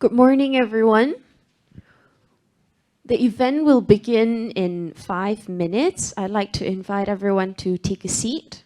Good morning, everyone. The event will begin in 5 minutes. I'd like to invite everyone to take a seat.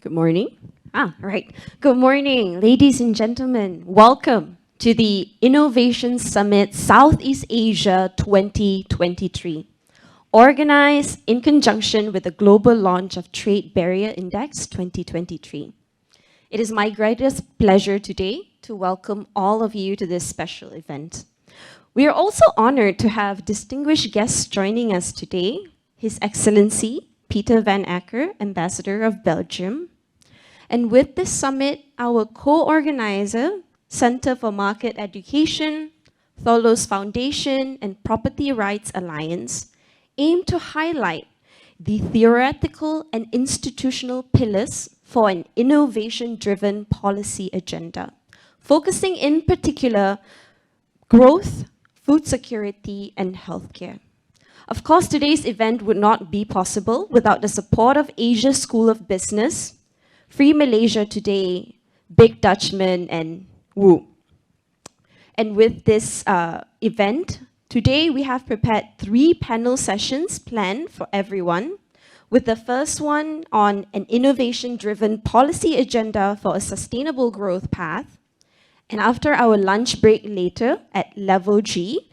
Good morning. Right. Good morning, ladies and gentlemen. Welcome to the Innovation Summit Southeast Asia 2023, organized in conjunction with the global launch of Trade Barrier Index 2023. It is my greatest pleasure today to welcome all of you to this special event. We are also honored to have distinguished guests joining us today, His Excellency Peter van Acker, Ambassador of Belgium. And with this summit, our co-organizer, Center for Market Education, Tholos Foundation, and Property Rights Alliance aim to highlight the theoretical and institutional pillars for an innovation-driven policy agenda, focusing in particular growth, food security, and healthcare. Of course, today's event would not be possible without the support of Asia School of Business, Free Malaysia Today, Big Dutchman, and Wooo. And with this event, today we have prepared 3 panel sessions planned for everyone, with the first one on an innovation-driven policy agenda for a sustainable growth path. And after our lunch break later at level G,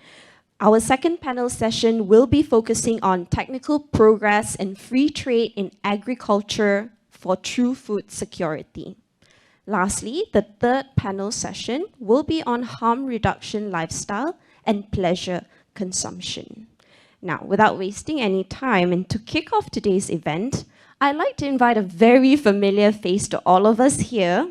our second panel session will be focusing on technical progress and free trade in agriculture for true food security. Lastly, the third panel session will be on harm reduction lifestyle and pleasure consumption. Now, without wasting any time, and to kick off today's event, I'd like to invite a very familiar face to all of us here,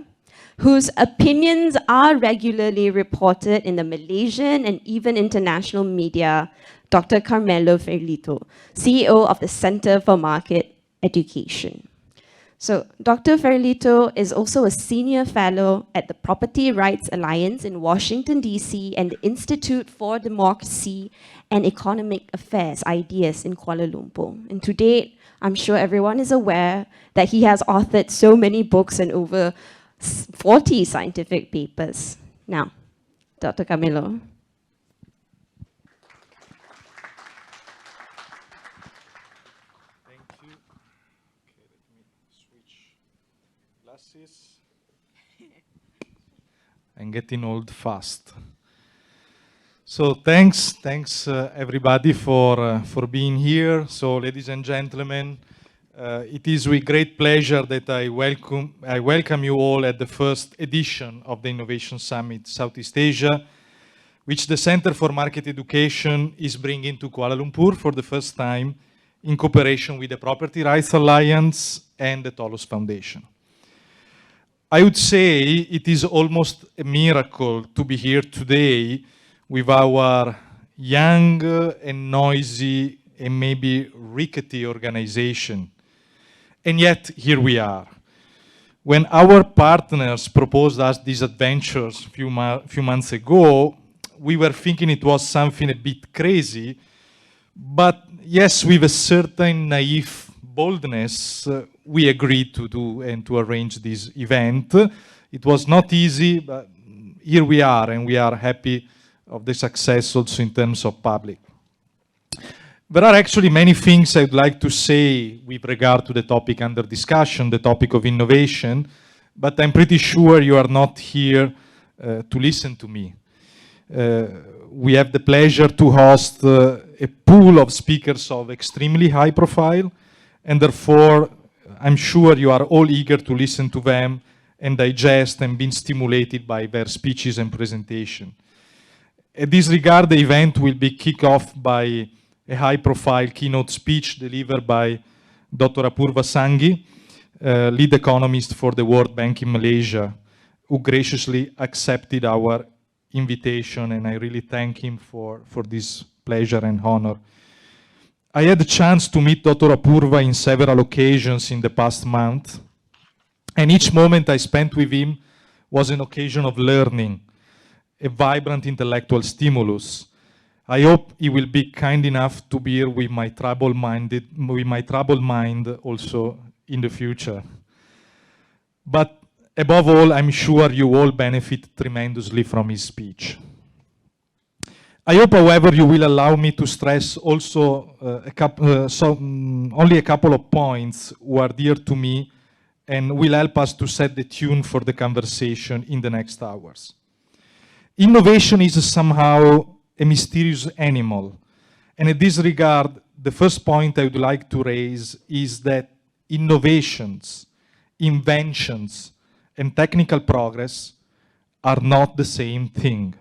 whose opinions are regularly reported in the Malaysian and even international media, Dr. Carmelo Ferlito, CEO of the Center for Market Education. So Dr. Ferlito is also a senior fellow at the Property Rights Alliance in Washington, D.C. and the Institute for Democracy and Economic Affairs, IDEAS, in Kuala Lumpur. And to date, I'm sure everyone is aware that he has authored so many books and over 40 scientific papers. Now, Dr. Carmelo. Thank you. Okay, let me switch glasses. I'm getting old fast. So thanks everybody for being here. So ladies and gentlemen, it is with great pleasure that I welcome you all at the first edition of the Innovation Summit Southeast Asia, which the Center for Market Education is bringing to Kuala Lumpur for the first time in cooperation with the Property Rights Alliance and the Tholos Foundation. I would say it is almost a miracle to be here today with our young and noisy and maybe rickety organization. And yet, here we are. When our partners proposed us these adventures a few months ago, we were thinking it was something a bit crazy, but yes, with a certain naive boldness, we agreed to do and to arrange this event. It was not easy, but here we are, and we are happy of the success also in terms of public. There are actually many things I'd like to say with regard to the topic under discussion, the topic of innovation, but I'm pretty sure you are not here to listen to me. We have the pleasure to host a pool of speakers of extremely high profile, and therefore I'm sure you are all eager to listen to them and digest and be stimulated by their speeches and presentation. In this regard, the event will be kicked off by a high-profile keynote speech delivered by Dr. Apurva Sanghi, lead economist for the World Bank in Malaysia, who graciously accepted our invitation, and I really thank him for this pleasure and honor. I had the chance to meet Dr. Apurva in several occasions in the past month, and each moment I spent with him was an occasion of learning, a vibrant intellectual stimulus. I hope he will be kind enough to be here with my troubled mind also in the future. But above all, I'm sure you all benefit tremendously from his speech. I hope, however, you will allow me to stress also only a couple of points who are dear to me and will help us to set the tune for the conversation in the next hours. Innovation is somehow a mysterious animal, and in this regard, the first point I would like to raise is that innovations, inventions, and technical progress are not the same thing.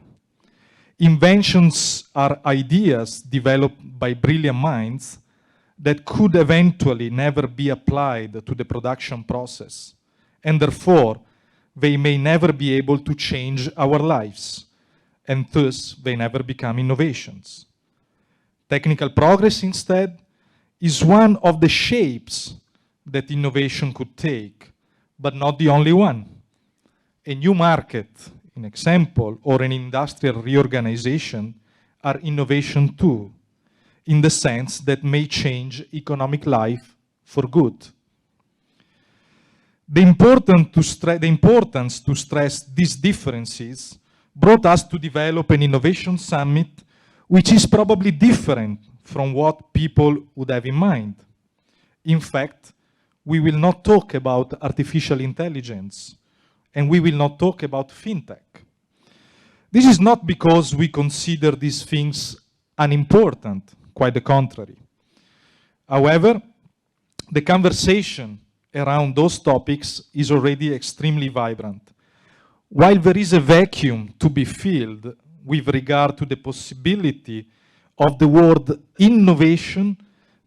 Inventions are ideas developed by brilliant minds that could eventually never be applied to the production process, and therefore they may never be able to change our lives, and thus they never become innovations. Technical progress, instead, is one of the shapes that innovation could take, but not the only one. A new market, an example, or an industrial reorganization are innovation too, in the sense that may change economic life for good. The importance to stress these differences brought us to develop an innovation summit which is probably different from what people would have in mind. In fact, we will not talk about artificial intelligence, and we will not talk about fintech. This is not because we consider these things unimportant, quite the contrary. However, the conversation around those topics is already extremely vibrant. While there is a vacuum to be filled with regard to the possibility of the word innovation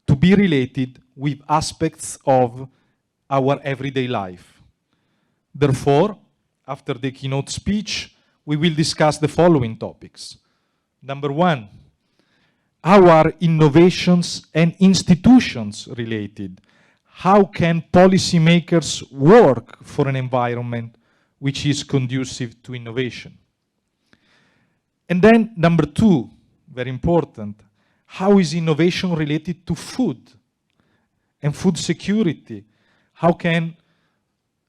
to be related with aspects of our everyday life. Therefore, after the keynote speech, we will discuss the following topics. Number one, how are innovations and institutions related? How can policymakers work for an environment which is conducive to innovation? And then number two, very important, how is innovation related to food and food security? How can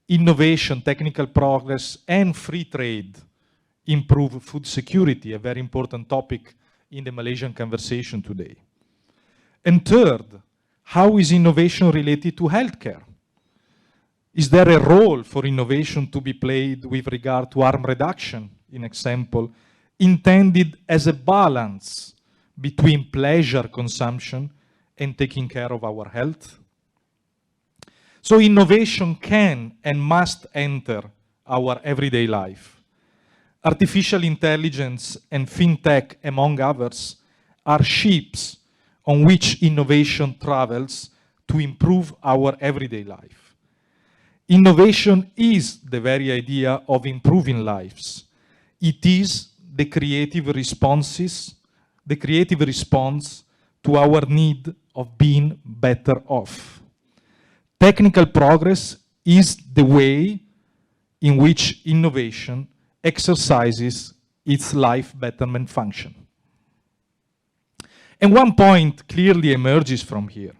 innovation, technical progress, and free trade improve food security, a very important topic in the Malaysian conversation today? And third, how is innovation related to healthcare? Is there a role for innovation to be played with regard to harm reduction, in example, intended as a balance between pleasure consumption and taking care of our health? So innovation can and must enter our everyday life. Artificial intelligence and fintech, among others, are ships on which innovation travels to improve our everyday life. Innovation is the very idea of improving lives. It is the creative response to our need of being better off. Technical progress is the way in which innovation exercises its life betterment function. And one point clearly emerges from here.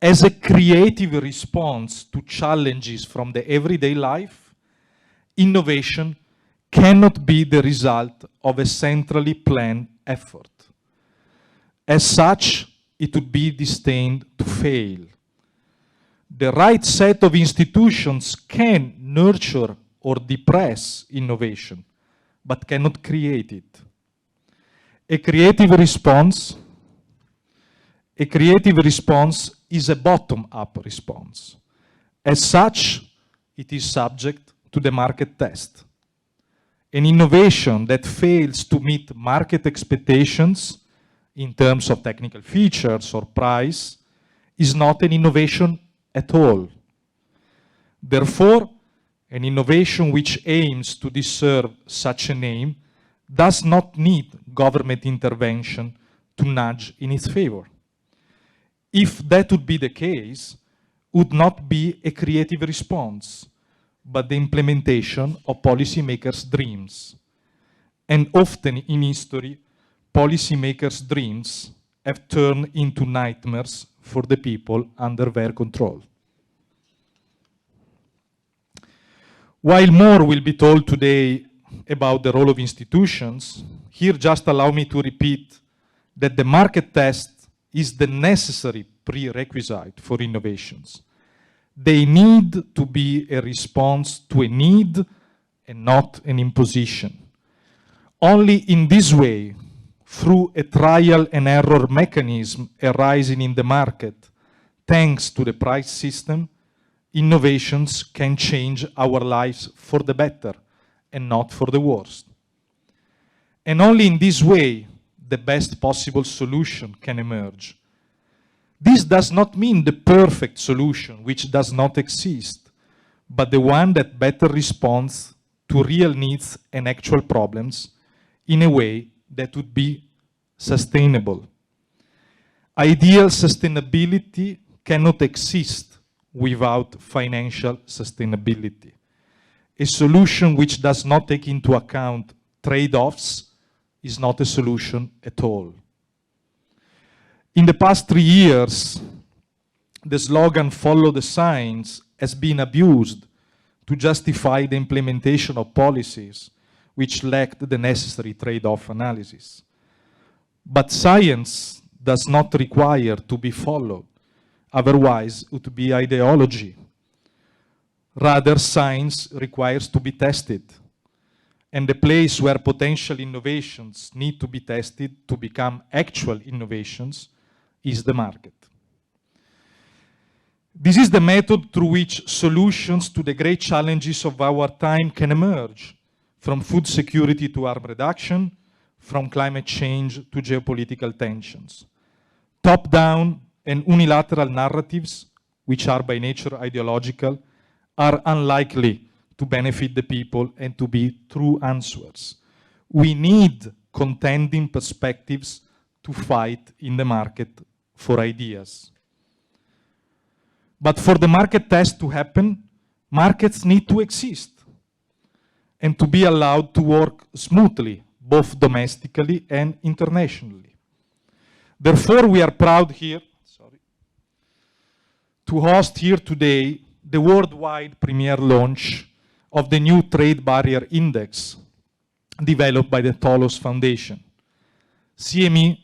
As a creative response to challenges from the everyday life, innovation cannot be the result of a centrally planned effort. As such, it would be destined to fail. The right set of institutions can nurture or depress innovation, but cannot create it. A creative response is a bottom-up response. As such, it is subject to the market test. An innovation that fails to meet market expectations in terms of technical features or price is not an innovation at all. Therefore, an innovation which aims to deserve such a name does not need government intervention to nudge in its favor. If that would be the case, would not be a creative response, but the implementation of policymakers' dreams. And often in history, policymakers' dreams have turned into nightmares for the people under their control. While more will be told today about the role of institutions, here just allow me to repeat that the market test is the necessary prerequisite for innovations. They need to be a response to a need and not an imposition. Only in this way, through a trial and error mechanism arising in the market, thanks to the price system, innovations can change our lives for the better and not for the worse. And only in this way, the best possible solution can emerge. This does not mean the perfect solution, which does not exist, but the one that better responds to real needs and actual problems in a way that would be sustainable. Ideal sustainability cannot exist without financial sustainability. A solution which does not take into account trade-offs is not a solution at all. In the past 3 years, the slogan "Follow the Science" has been abused to justify the implementation of policies which lacked the necessary trade-off analysis. But science does not require to be followed, otherwise it would be ideology. Rather, science requires to be tested. And the place where potential innovations need to be tested to become actual innovations is the market. This is the method through which solutions to the great challenges of our time can emerge, from food security to harm reduction, from climate change to geopolitical tensions. Top-down and unilateral narratives, which are by nature ideological, are unlikely to benefit the people and to be true answers. We need contending perspectives to fight in the market for ideas. But for the market test to happen, markets need to exist and to be allowed to work smoothly, both domestically and internationally. Therefore, we are proud here, to host here today the worldwide premiere launch of the new Trade Barrier Index developed by the Tholos Foundation. CME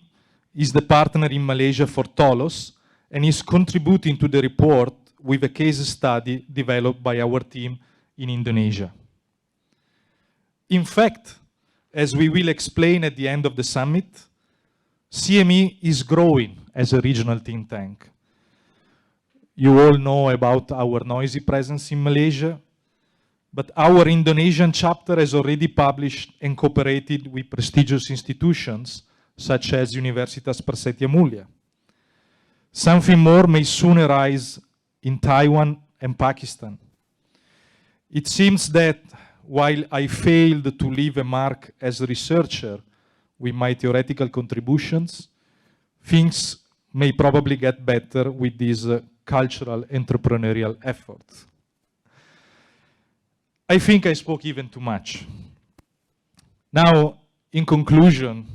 is the partner in Malaysia for Tholos and is contributing to the report with a case study developed by our team in Indonesia. In fact, as we will explain at the end of the summit, CME is growing as a regional think tank. You all know about our noisy presence in Malaysia, but our Indonesian chapter has already published and cooperated with prestigious institutions such as Universitas Persetia Mulia. Something more may soon arise in Taiwan and Pakistan. It seems that while I failed to leave a mark as a researcher with my theoretical contributions, things may probably get better with these cultural entrepreneurial efforts. I think I spoke even too much. Now, in conclusion,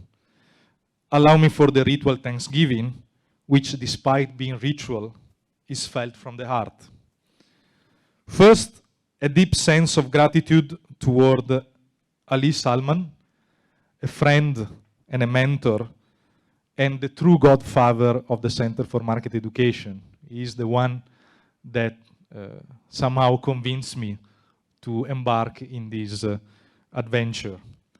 allow me for the ritual Thanksgiving, which despite being ritual, is felt from the heart. First, a deep sense of gratitude toward Ali Salman, a friend and a mentor, and the true godfather of the Center for Market Education. He is the one that somehow convinced me to embark in this adventure.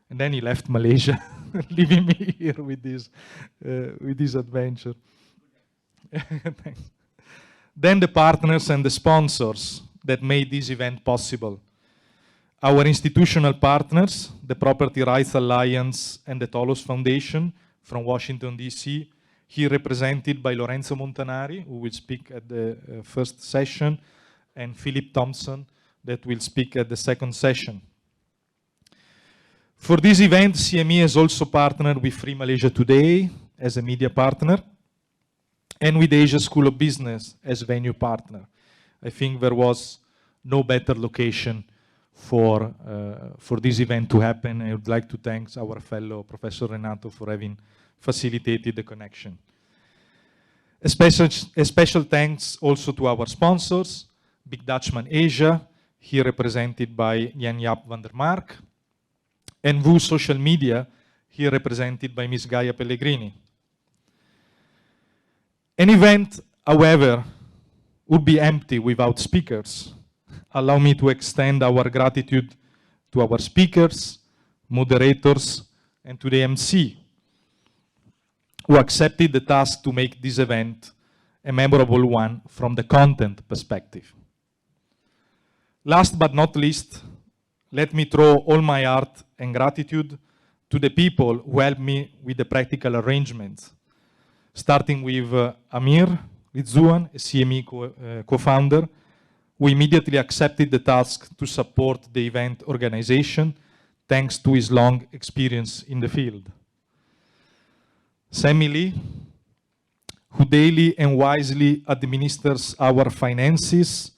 And then he left Malaysia, leaving me here with this adventure. Thanks. Then the partners and the sponsors that made this event possible. Our institutional partners, the Property Rights Alliance and the Tholos Foundation from Washington, D.C., here represented by Lorenzo Montanari, who will speak at the first session, and Philip Thompson, that will speak at the second session. For this event, CME has also partnered with Free Malaysia Today as a media partner, and with Asia School of Business as venue partner. I think there was no better location for this event to happen. I would like to thank our fellow Professor Renato for having facilitated the connection. A special thanks also to our sponsors, Big Dutchman Asia, here represented by Jan Jaap van der Mark, and Wooo Social Media, here represented by Ms. Gaia Pellegrini. An event, however, would be empty without speakers. Allow me to extend our gratitude to our speakers, moderators, and to the MC, who accepted the task to make this event a memorable one from the content perspective. Last but not least, let me throw all my heart and gratitude to the people who helped me with the practical arrangements, starting with Amir Ridzuan, a CME co-founder, who immediately accepted the task to support the event organization, thanks to his long experience in the field. Sammy Lee, who daily and wisely administers our finances,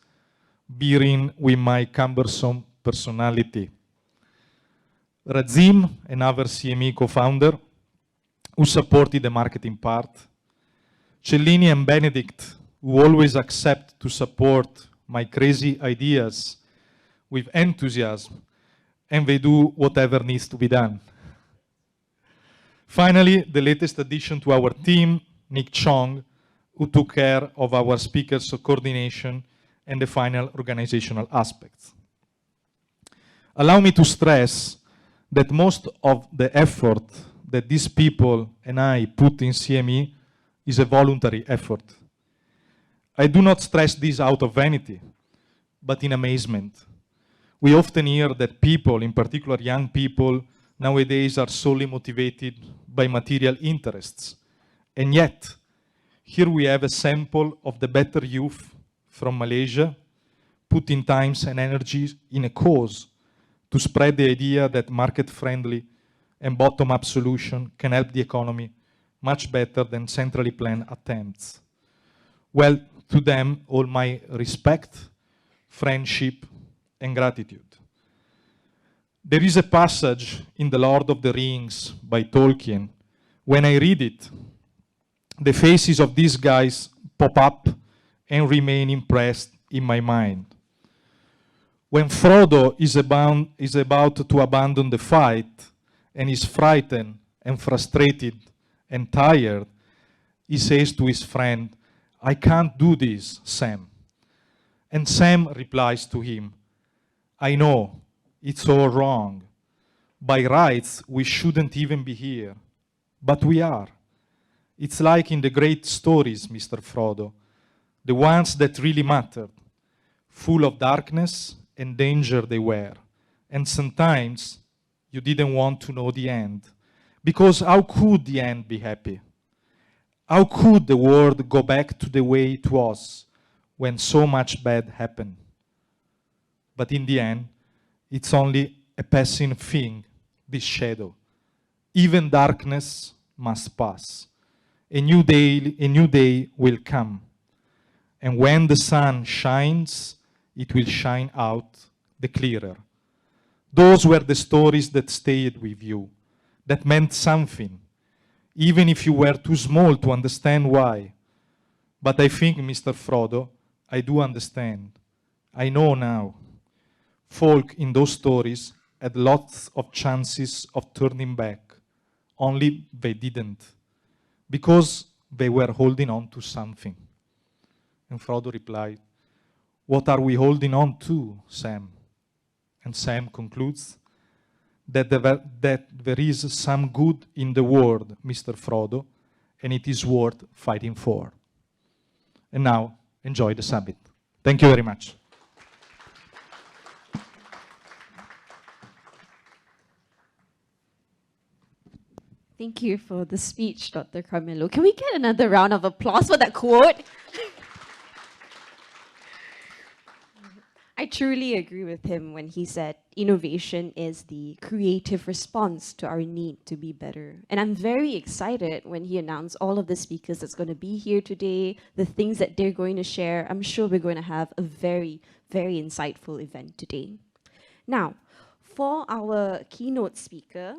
bearing with my cumbersome personality. Razim, another CME co-founder, who supported the marketing part. Cellini and Benedict, who always accept to support my crazy ideas with enthusiasm, and they do whatever needs to be done. Finally, the latest addition to our team, Nick Chong, who took care of our speakers' coordination and the final organizational aspects. Allow me to stress that most of the effort that these people and I put in CME is a voluntary effort. I do not stress this out of vanity, but in amazement. We often hear that people, in particular young people, nowadays are solely motivated by material interests. And yet, here we have a sample of the better youth from Malaysia, putting times and energies in a cause to spread the idea that market-friendly and bottom-up solution can help the economy much better than centrally planned attempts. Well, to them, all my respect, friendship, and gratitude. There is a passage in The Lord of the Rings by Tolkien. When I read it, the faces of these guys pop up and remain impressed in my mind. When Frodo is about to abandon the fight and is frightened and frustrated and tired, he says to his friend, "I can't do this, Sam." And Sam replies to him, "I know, it's all wrong. By rights, we shouldn't even be here, but we are. It's like in the great stories, Mr. Frodo, the ones that really mattered, full of darkness and danger they were, and sometimes you didn't want to know the end, because how could the end be happy? How could the world go back to the way it was when so much bad happened? But in the end, it's only a passing thing, this shadow. Even darkness must pass. A new day will come. And when the sun shines, it will shine out the clearer. Those were the stories that stayed with you, that meant something, even if you were too small to understand why. But I think, Mr. Frodo, I do understand. I know now. Folk in those stories had lots of chances of turning back, only they didn't, because they were holding on to something. And Frodo replied, "What are we holding on to, Sam?" And Sam concludes that there is some good in the world, Mr. Frodo, and it is worth fighting for. And now, enjoy the summit. Thank you very much. Thank you for the speech, Dr. Carmelo. Can we get another round of applause for that quote? I truly agree with him when he said innovation is the creative response to our need to be better. And I'm very excited when he announced all of the speakers that's going to be here today, the things that they're going to share. I'm sure we're going to have a very, very insightful event today. Now, for our keynote speaker,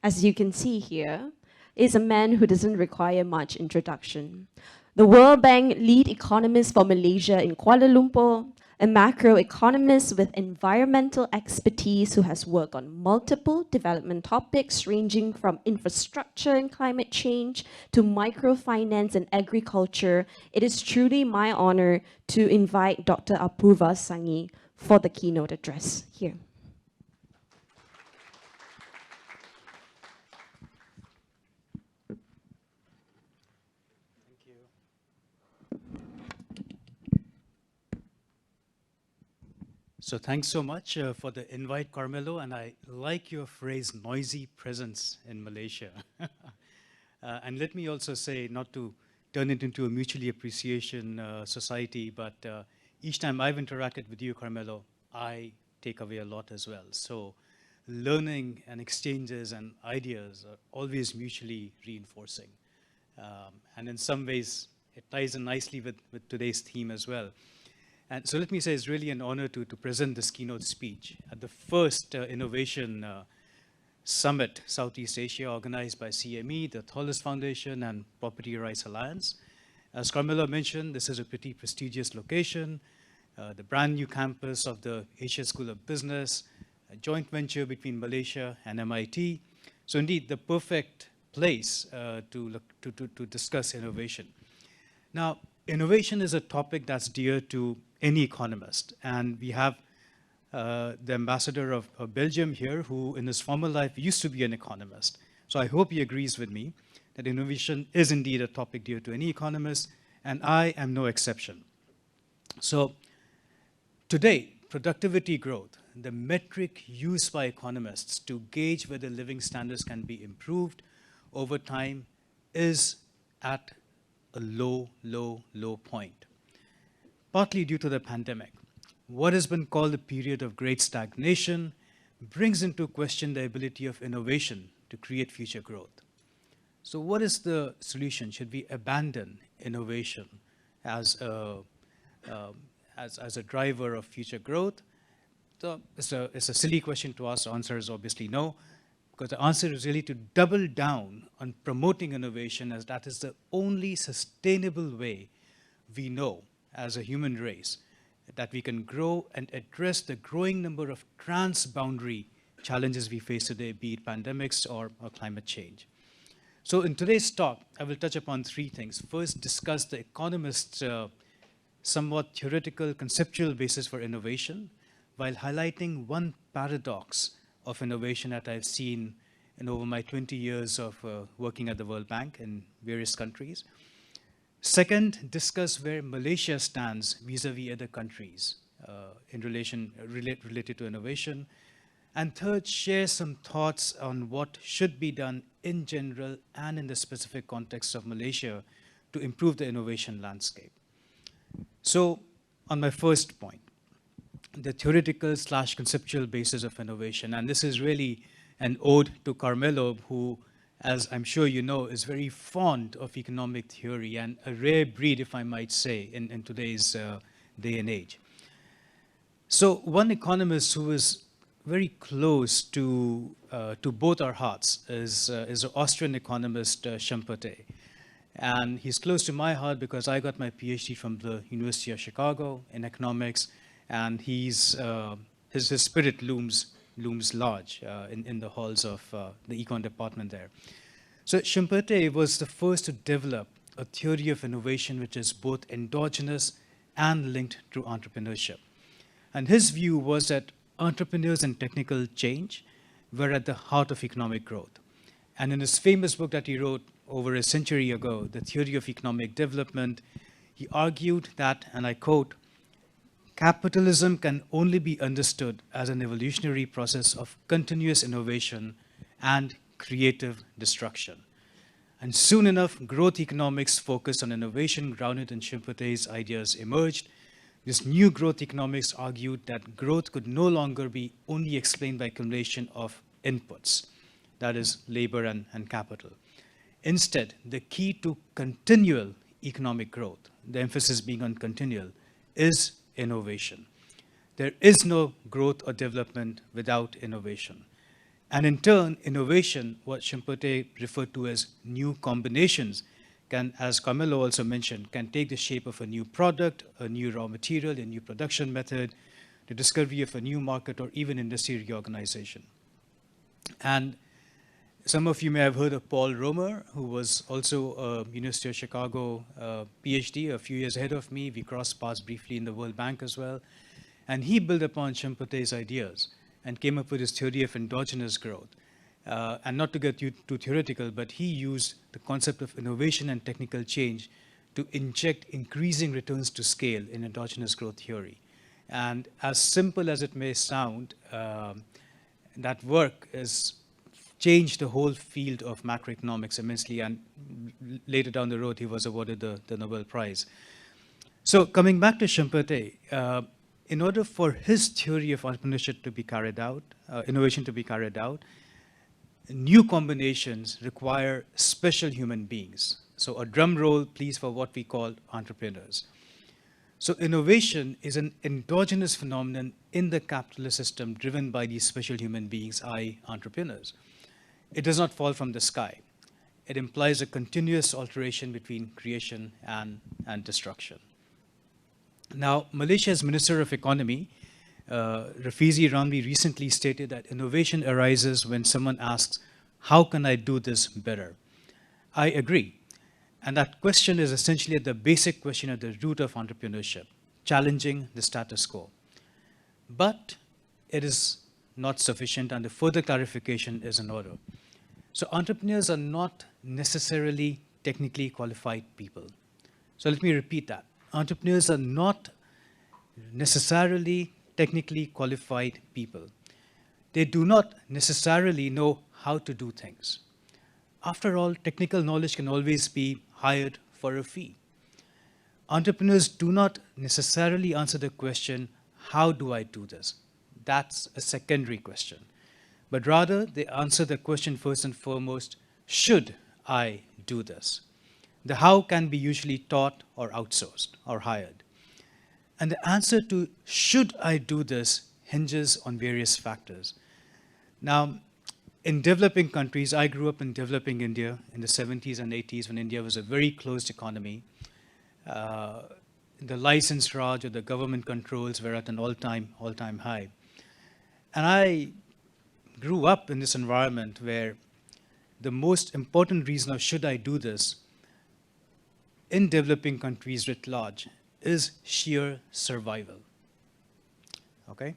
as you can see here, is a man who doesn't require much introduction. The World Bank lead economist for Malaysia in Kuala Lumpur, a macroeconomist with environmental expertise who has worked on multiple development topics ranging from infrastructure and climate change to microfinance and agriculture. It is truly my honor to invite Dr. Apurva Sanghi for the keynote address here. So thanks so much for the invite, Carmelo, and I like your phrase, noisy presence in Malaysia. And let me also say, not to turn it into a mutually appreciation society, but each time I've interacted with you, Carmelo, I take away a lot as well. So learning and exchanges and ideas are always mutually reinforcing. And in some ways, it ties in nicely with today's theme as well. And so let me say it's really an honor to present this keynote speech at the first Innovation Summit Southeast Asia organized by CME, the Tholos Foundation and Property Rights Alliance. As Carmelo mentioned, this is a pretty prestigious location, the brand new campus of the Asia School of Business, a joint venture between Malaysia and MIT. So indeed, the perfect place to discuss innovation. Now, innovation is a topic that's dear to any economist. And we have the ambassador of Belgium here, who in his former life used to be an economist. So I hope he agrees with me that innovation is indeed a topic dear to any economist, and I am no exception. So today, productivity growth, the metric used by economists to gauge whether living standards can be improved over time, is at a low point. Partly due to the pandemic, what has been called a period of great stagnation brings into question the ability of innovation to create future growth. So what is the solution? Should we abandon innovation as a driver of future growth? So it's a silly question to ask. The answer is obviously no, because the answer is really to double down on promoting innovation, as that is the only sustainable way we know as a human race that we can grow and address the growing number of transboundary challenges we face today, be it pandemics or climate change. So in today's talk, I will touch upon three things. First, discuss the Economist's somewhat theoretical, conceptual basis for innovation, while highlighting one paradox of innovation that I've seen in over my 20 years of working at the World Bank in various countries. Second, discuss where Malaysia stands vis-a-vis other countries related to innovation. And third, share some thoughts on what should be done in general and in the specific context of Malaysia to improve the innovation landscape. So on my first point, the theoretical / conceptual basis of innovation, and this is really an ode to Carmelo, who, as I'm sure you know, is very fond of economic theory, and a rare breed, if I might say, in today's day and age. So one economist who is very close to both our hearts is the Austrian economist Schumpeter. And he's close to my heart because I got my PhD from the University of Chicago in economics, and his spirit looms large in the halls of the econ department there. So Schumpeter was the first to develop a theory of innovation which is both endogenous and linked to entrepreneurship. And his view was that entrepreneurs and technical change were at the heart of economic growth. And in his famous book that he wrote over a century ago, The Theory of Economic Development, he argued that, and I quote, "Capitalism can only be understood as an evolutionary process of continuous innovation and creative destruction." And soon enough, growth economics focused on innovation grounded in Schumpeter's ideas emerged. This new growth economics argued that growth could no longer be only explained by accumulation of inputs, that is, labor and capital. Instead, the key to continual economic growth, the emphasis being on continual, is innovation. There is no growth or development without innovation. And in turn, innovation, what Schumpeter referred to as new combinations, can, as Carmelo also mentioned, can take the shape of a new product, a new raw material, a new production method, the discovery of a new market, or even industry reorganization. And some of you may have heard of Paul Romer, who was also a University of Chicago PhD a few years ahead of me. We crossed paths briefly in the World Bank as well. And he built upon Schumpeter's ideas and came up with his theory of endogenous growth. And not to get too theoretical, but he used the concept of innovation and technical change to inject increasing returns to scale in endogenous growth theory. And as simple as it may sound, that work has changed the whole field of macroeconomics immensely, and later down the road, he was awarded the Nobel Prize. So coming back to Schumpeter, in order for his theory of entrepreneurship to be carried out, innovation to be carried out, new combinations require special human beings. So a drum roll, please, for what we call entrepreneurs. So innovation is an endogenous phenomenon in the capitalist system driven by these special human beings, i.e. entrepreneurs. It does not fall from the sky. It implies a continuous alteration between creation and destruction. Now, Malaysia's Minister of Economy, Rafizi Ramli, recently stated that innovation arises when someone asks, how can I do this better? I agree. And that question is essentially the basic question at the root of entrepreneurship, challenging the status quo. But it is not sufficient, and the further clarification is in order. So entrepreneurs are not necessarily technically qualified people. So let me repeat that. Entrepreneurs are not necessarily technically qualified people. They do not necessarily know how to do things. After all, technical knowledge can always be hired for a fee. Entrepreneurs do not necessarily answer the question, how do I do this? That's a secondary question. But rather, they answer the question first and foremost, should I do this? The how can be usually taught or outsourced or hired. And the answer to should I do this hinges on various factors. Now, in developing countries, I grew up in developing India in the 70s and 80s when India was a very closed economy. The license raj or the government controls were at an all-time high. And I grew up in this environment where the most important reason of should I do this in developing countries writ large is sheer survival. Okay?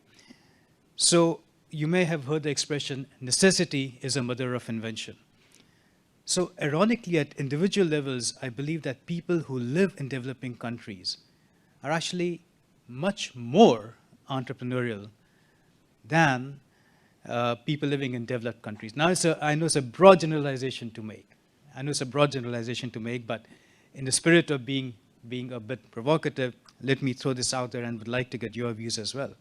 So you may have heard the expression, necessity is a mother of invention. So ironically, at individual levels, I believe that people who live in developing countries are actually much more entrepreneurial than people living in developed countries. Now, I know it's a broad generalization to make. But in the spirit of being a bit provocative, let me throw this out there and would like to get your views as well.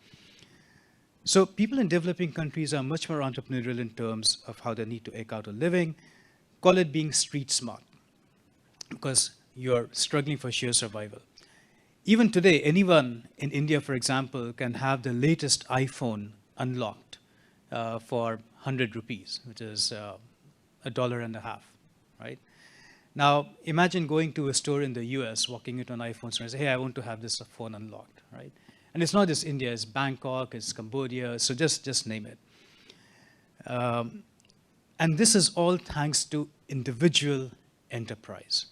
So people in developing countries are much more entrepreneurial in terms of how they need to eke out a living. Call it being street smart, because you're struggling for sheer survival. Even today, anyone in India, for example, can have the latest iPhone unlocked for 100 rupees, which is $1.50, right? Now, imagine going to a store in the US, walking into an iPhone store and say, hey, I want to have this phone unlocked, right? And it's not just India, it's Bangkok, it's Cambodia, so just name it. And this is all thanks to individual enterprise.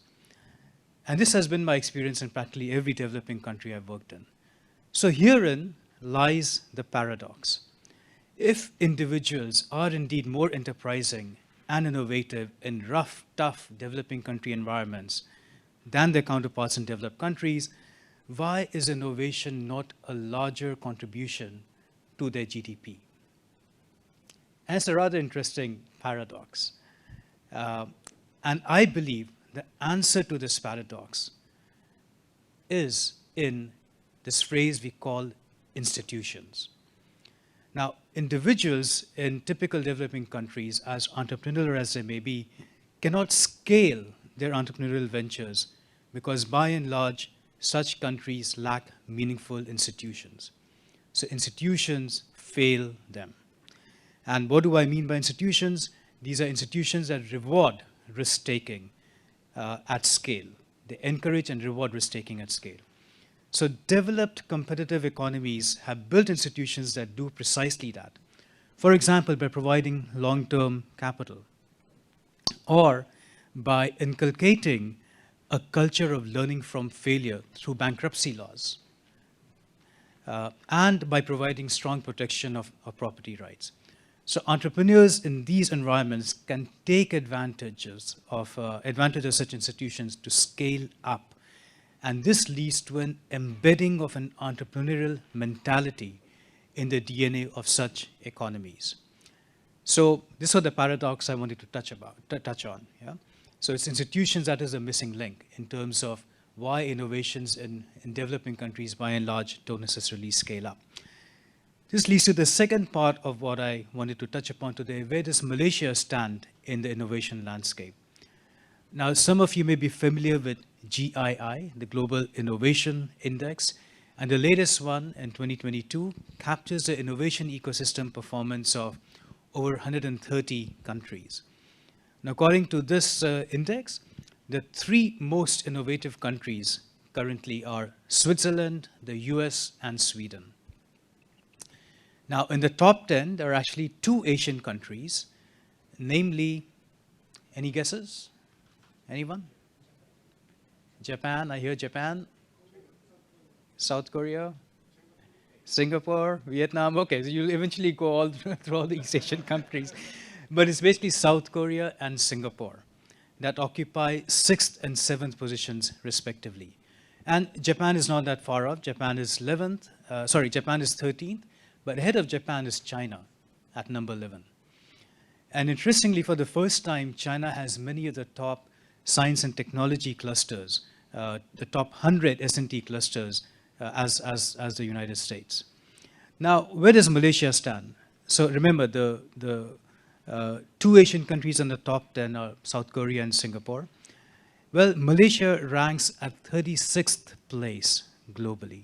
And this has been my experience in practically every developing country I've worked in. So herein lies the paradox. If individuals are indeed more enterprising and innovative in rough, tough developing country environments than their counterparts in developed countries, why is innovation not a larger contribution to their GDP? And it's a rather interesting paradox. And I believe the answer to this paradox is in this phrase we call institutions. Now, individuals in typical developing countries, as entrepreneurial as they may be, cannot scale their entrepreneurial ventures because by and large, such countries lack meaningful institutions. So institutions fail them. And what do I mean by institutions? These are institutions that reward risk-taking, at scale. They encourage and reward risk-taking at scale. So developed competitive economies have built institutions that do precisely that. For example, by providing long-term capital, or by inculcating a culture of learning from failure through bankruptcy laws, and by providing strong protection of property rights. So entrepreneurs in these environments can take advantages of such institutions to scale up. And this leads to an embedding of an entrepreneurial mentality in the DNA of such economies. So this was the paradox I wanted to touch on. Yeah? So it's institutions that is a missing link in terms of why innovations in developing countries by and large don't necessarily scale up. This leads to the second part of what I wanted to touch upon today. Where does Malaysia stand in the innovation landscape? Now, some of you may be familiar with GII, the Global Innovation Index, and the latest one in 2022 captures the innovation ecosystem performance of over 130 countries. Now, according to this index, the three most innovative countries currently are Switzerland, the US, and Sweden. Now, in the top 10, there are actually two Asian countries, namely, any guesses? Anyone? Japan, I hear Japan. South Korea, Singapore, Vietnam. Okay, so you'll eventually go all through all these Asian countries. But it's basically South Korea and Singapore that occupy 6th and 7th positions respectively. And Japan is not that far off. Japan is 11th, Japan is 13th, but ahead of Japan is China at number 11. And interestingly, for the first time, China has many of the top science and technology clusters, the top 100 S&T clusters as the United States. Now, where does Malaysia stand? So remember, the two Asian countries in the top 10 are South Korea and Singapore. Well, Malaysia ranks at 36th place globally.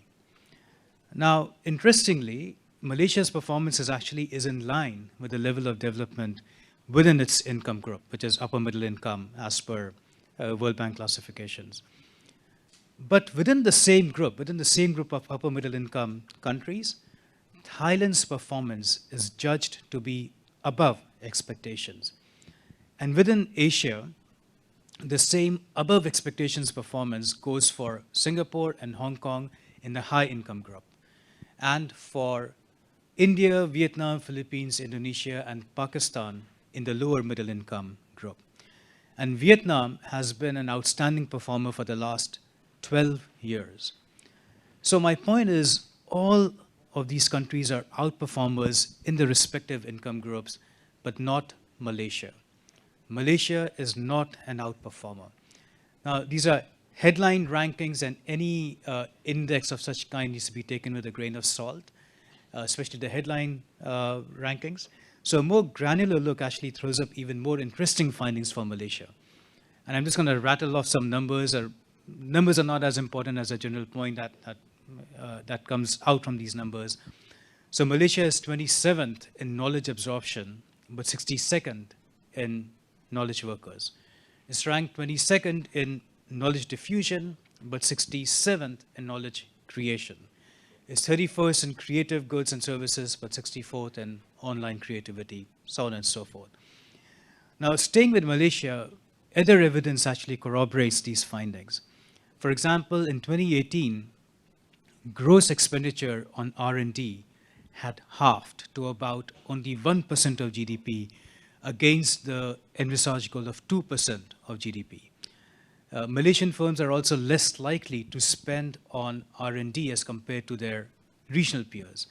Now, interestingly, Malaysia's performance is in line with the level of development within its income group, which is upper middle income as per World Bank classifications. But within the same group of upper middle income countries, Thailand's performance is judged to be above expectations. And within Asia, the same above expectations performance goes for Singapore and Hong Kong in the high income group, and for India, Vietnam, Philippines, Indonesia, and Pakistan in the lower middle income group. And Vietnam has been an outstanding performer for the last 12 years. So my point is, all of these countries are outperformers in the respective income groups, but not Malaysia. Malaysia is not an outperformer. Now, these are headline rankings, and any index of such kind needs to be taken with a grain of salt, especially the headline rankings. So a more granular look actually throws up even more interesting findings for Malaysia. And I'm just going to rattle off some numbers. Numbers are not as important as a general point that comes out from these numbers. So Malaysia is 27th in knowledge absorption, but 62nd in knowledge workers. It's ranked 22nd in knowledge diffusion, but 67th in knowledge creation. It's 31st in creative goods and services, but 64th in online creativity, so on and so forth. Now, staying with Malaysia, other evidence actually corroborates these findings. For example, in 2018, gross expenditure on R&D had halved to about only 1% of GDP against the envisaged goal of 2% of GDP. Malaysian firms are also less likely to spend on R&D as compared to their regional peers.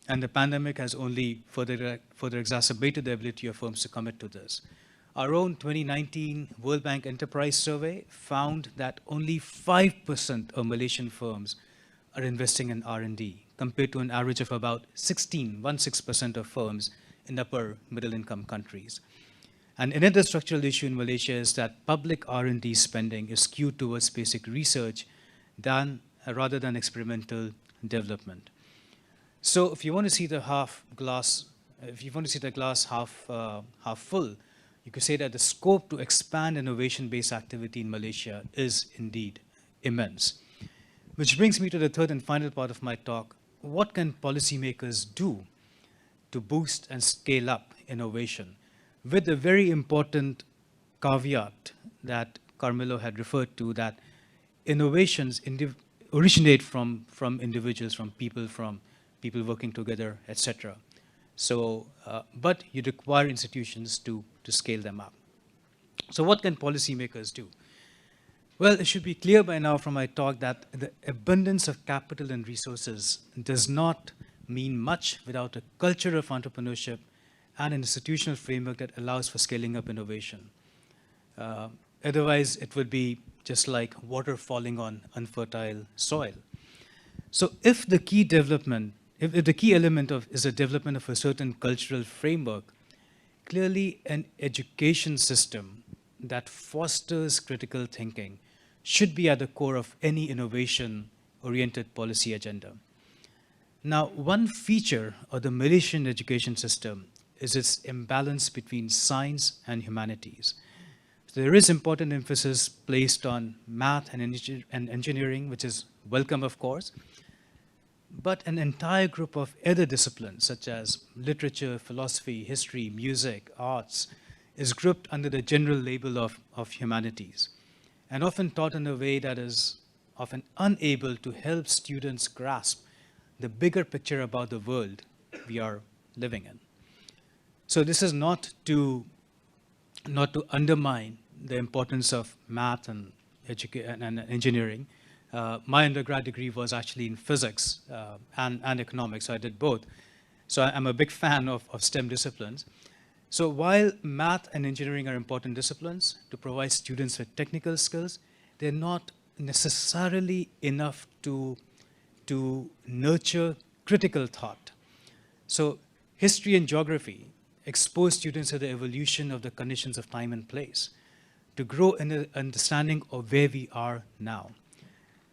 And the pandemic has only further exacerbated the ability of firms to commit to this. Our own 2019 World Bank Enterprise Survey found that only 5% of Malaysian firms are investing in R&D, compared to an average of about 16% of firms in upper middle income countries. And another structural issue in Malaysia is that public R&D spending is skewed towards basic research rather than experimental development. So if you want to see the glass half full, you could say that the scope to expand innovation-based activity in Malaysia is indeed immense. Which brings me to the third and final part of my talk. What can policymakers do to boost and scale up innovation, with the very important caveat that Carmelo had referred to, that innovations originate from individuals, from people working together, etc. So, but you require institutions to scale them up. So what can policymakers do? Well, it should be clear by now from my talk that the abundance of capital and resources does not mean much without a culture of entrepreneurship and an institutional framework that allows for scaling up innovation. Otherwise, it would be just like water falling on unfertile soil. So if the key development, if the key element is the development of a certain cultural framework, clearly an education system that fosters critical thinking should be at the core of any innovation-oriented policy agenda. Now, one feature of the Malaysian education system is its imbalance between science and humanities. So there is important emphasis placed on math and engineering, which is welcome, of course, but an entire group of other disciplines, such as literature, philosophy, history, music, arts, is grouped under the general label of humanities, and often taught in a way that is often unable to help students grasp the bigger picture about the world we are living in. So this is not to undermine the importance of math and engineering. My undergrad degree was actually in physics and economics, so I did both. So I'm a big fan of STEM disciplines. So while math and engineering are important disciplines to provide students with technical skills, they're not necessarily enough to nurture critical thought. So history and geography expose students to the evolution of the conditions of time and place, to grow in an understanding of where we are now.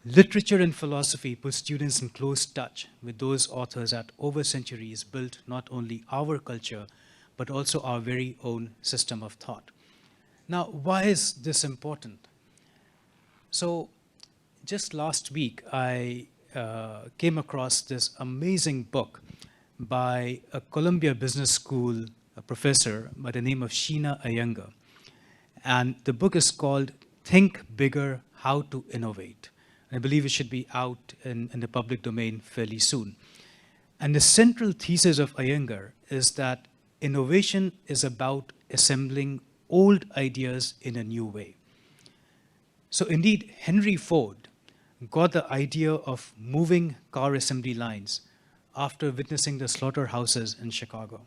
Literature and philosophy put students in close touch with those authors that over centuries built not only our culture, but also our very own system of thought. Now, why is this important? So just last week, I came across this amazing book by a Columbia Business School professor by the name of Sheena Iyengar. And the book is called Think Bigger, How to Innovate. I believe it should be out in the public domain fairly soon. And the central thesis of Iyengar is that innovation is about assembling old ideas in a new way. So indeed, Henry Ford got the idea of moving car assembly lines after witnessing the slaughterhouses in Chicago.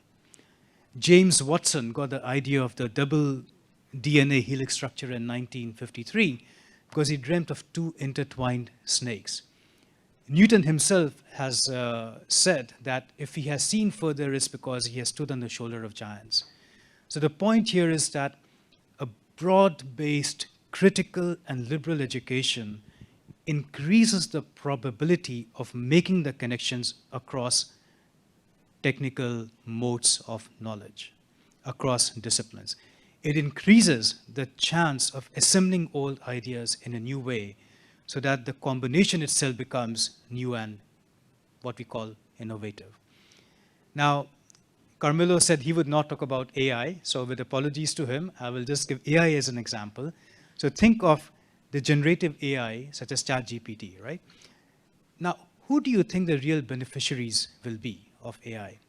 James Watson got the idea of the double DNA helix structure in 1953 because he dreamt of two intertwined snakes. Newton himself has said that if he has seen further, it's because he has stood on the shoulder of giants. So the point here is that a broad-based, critical and liberal education increases the probability of making the connections across technical modes of knowledge, across disciplines. It increases the chance of assembling old ideas in a new way so that the combination itself becomes new and what we call innovative. Now, Carmelo said he would not talk about AI, so with apologies to him, I will just give AI as an example. So think of the generative AI such as ChatGPT, right? Now, who do you think the real beneficiaries will be of AI?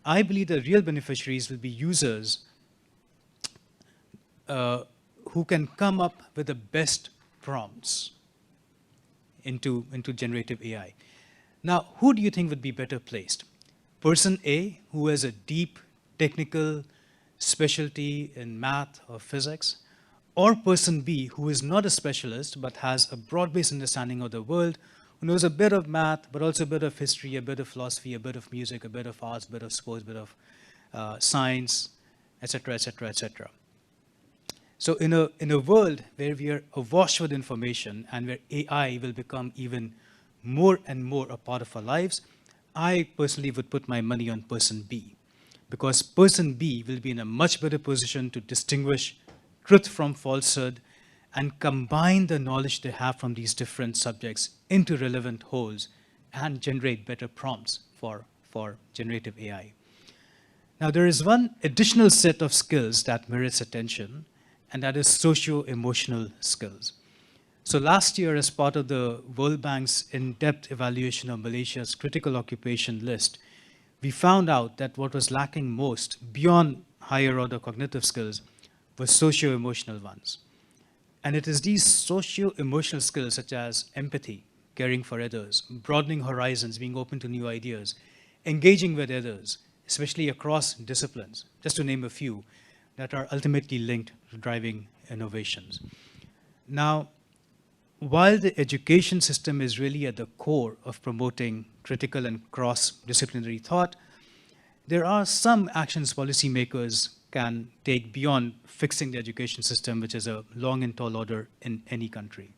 I believe the real beneficiaries will be users who can come up with the best prompts into generative AI. Now, who do you think would be better placed? Person A, who has a deep technical specialty in math or physics, or person B, who is not a specialist but has a broad-based understanding of the world, who knows a bit of math, but also a bit of history, a bit of philosophy, a bit of music, a bit of arts, a bit of sports, a bit of science, etc., etc., etc. So in a world where we are awash with information and where AI will become even more and more a part of our lives, I personally would put my money on person B, because person B will be in a much better position to distinguish truth from falsehood and combine the knowledge they have from these different subjects into relevant wholes and generate better prompts for generative AI. Now, there is one additional set of skills that merits attention, and that is socio-emotional skills. So last year, as part of the World Bank's in-depth evaluation of Malaysia's critical occupation list, we found out that what was lacking most, beyond higher order cognitive skills, was socio-emotional ones. And it is these socio-emotional skills such as empathy, caring for others, broadening horizons, being open to new ideas, engaging with others, especially across disciplines, just to name a few, that are ultimately linked to driving innovations. Now, while the education system is really at the core of promoting critical and cross-disciplinary thought, there are some actions policymakers can take beyond fixing the education system, which is a long and tall order in any country.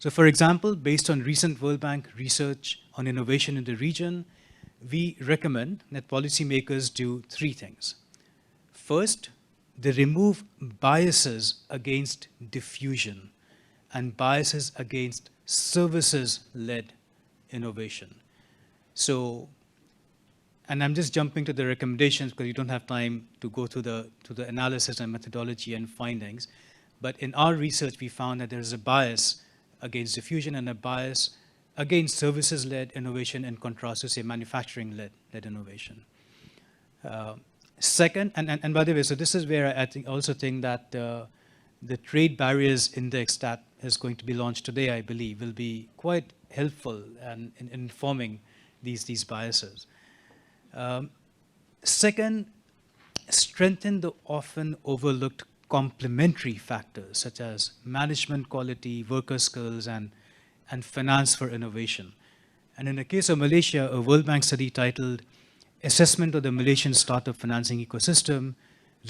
So for example, based on recent World Bank research on innovation in the region, we recommend that policymakers do three things. First, they remove biases against diffusion and biases against services-led innovation. So, and I'm just jumping to the recommendations because you don't have time to go through the analysis and methodology and findings. But in our research, we found that there is a bias against diffusion and a bias against services-led innovation in contrast to, say, manufacturing-led innovation. Second, and by the way, so this is where I also think that the trade barriers index that is going to be launched today, I believe, will be quite helpful in informing these biases. Second, strengthen the often overlooked complementary factors such as management quality, worker skills, and finance for innovation. And in the case of Malaysia, a World Bank study titled Assessment of the Malaysian Startup Financing Ecosystem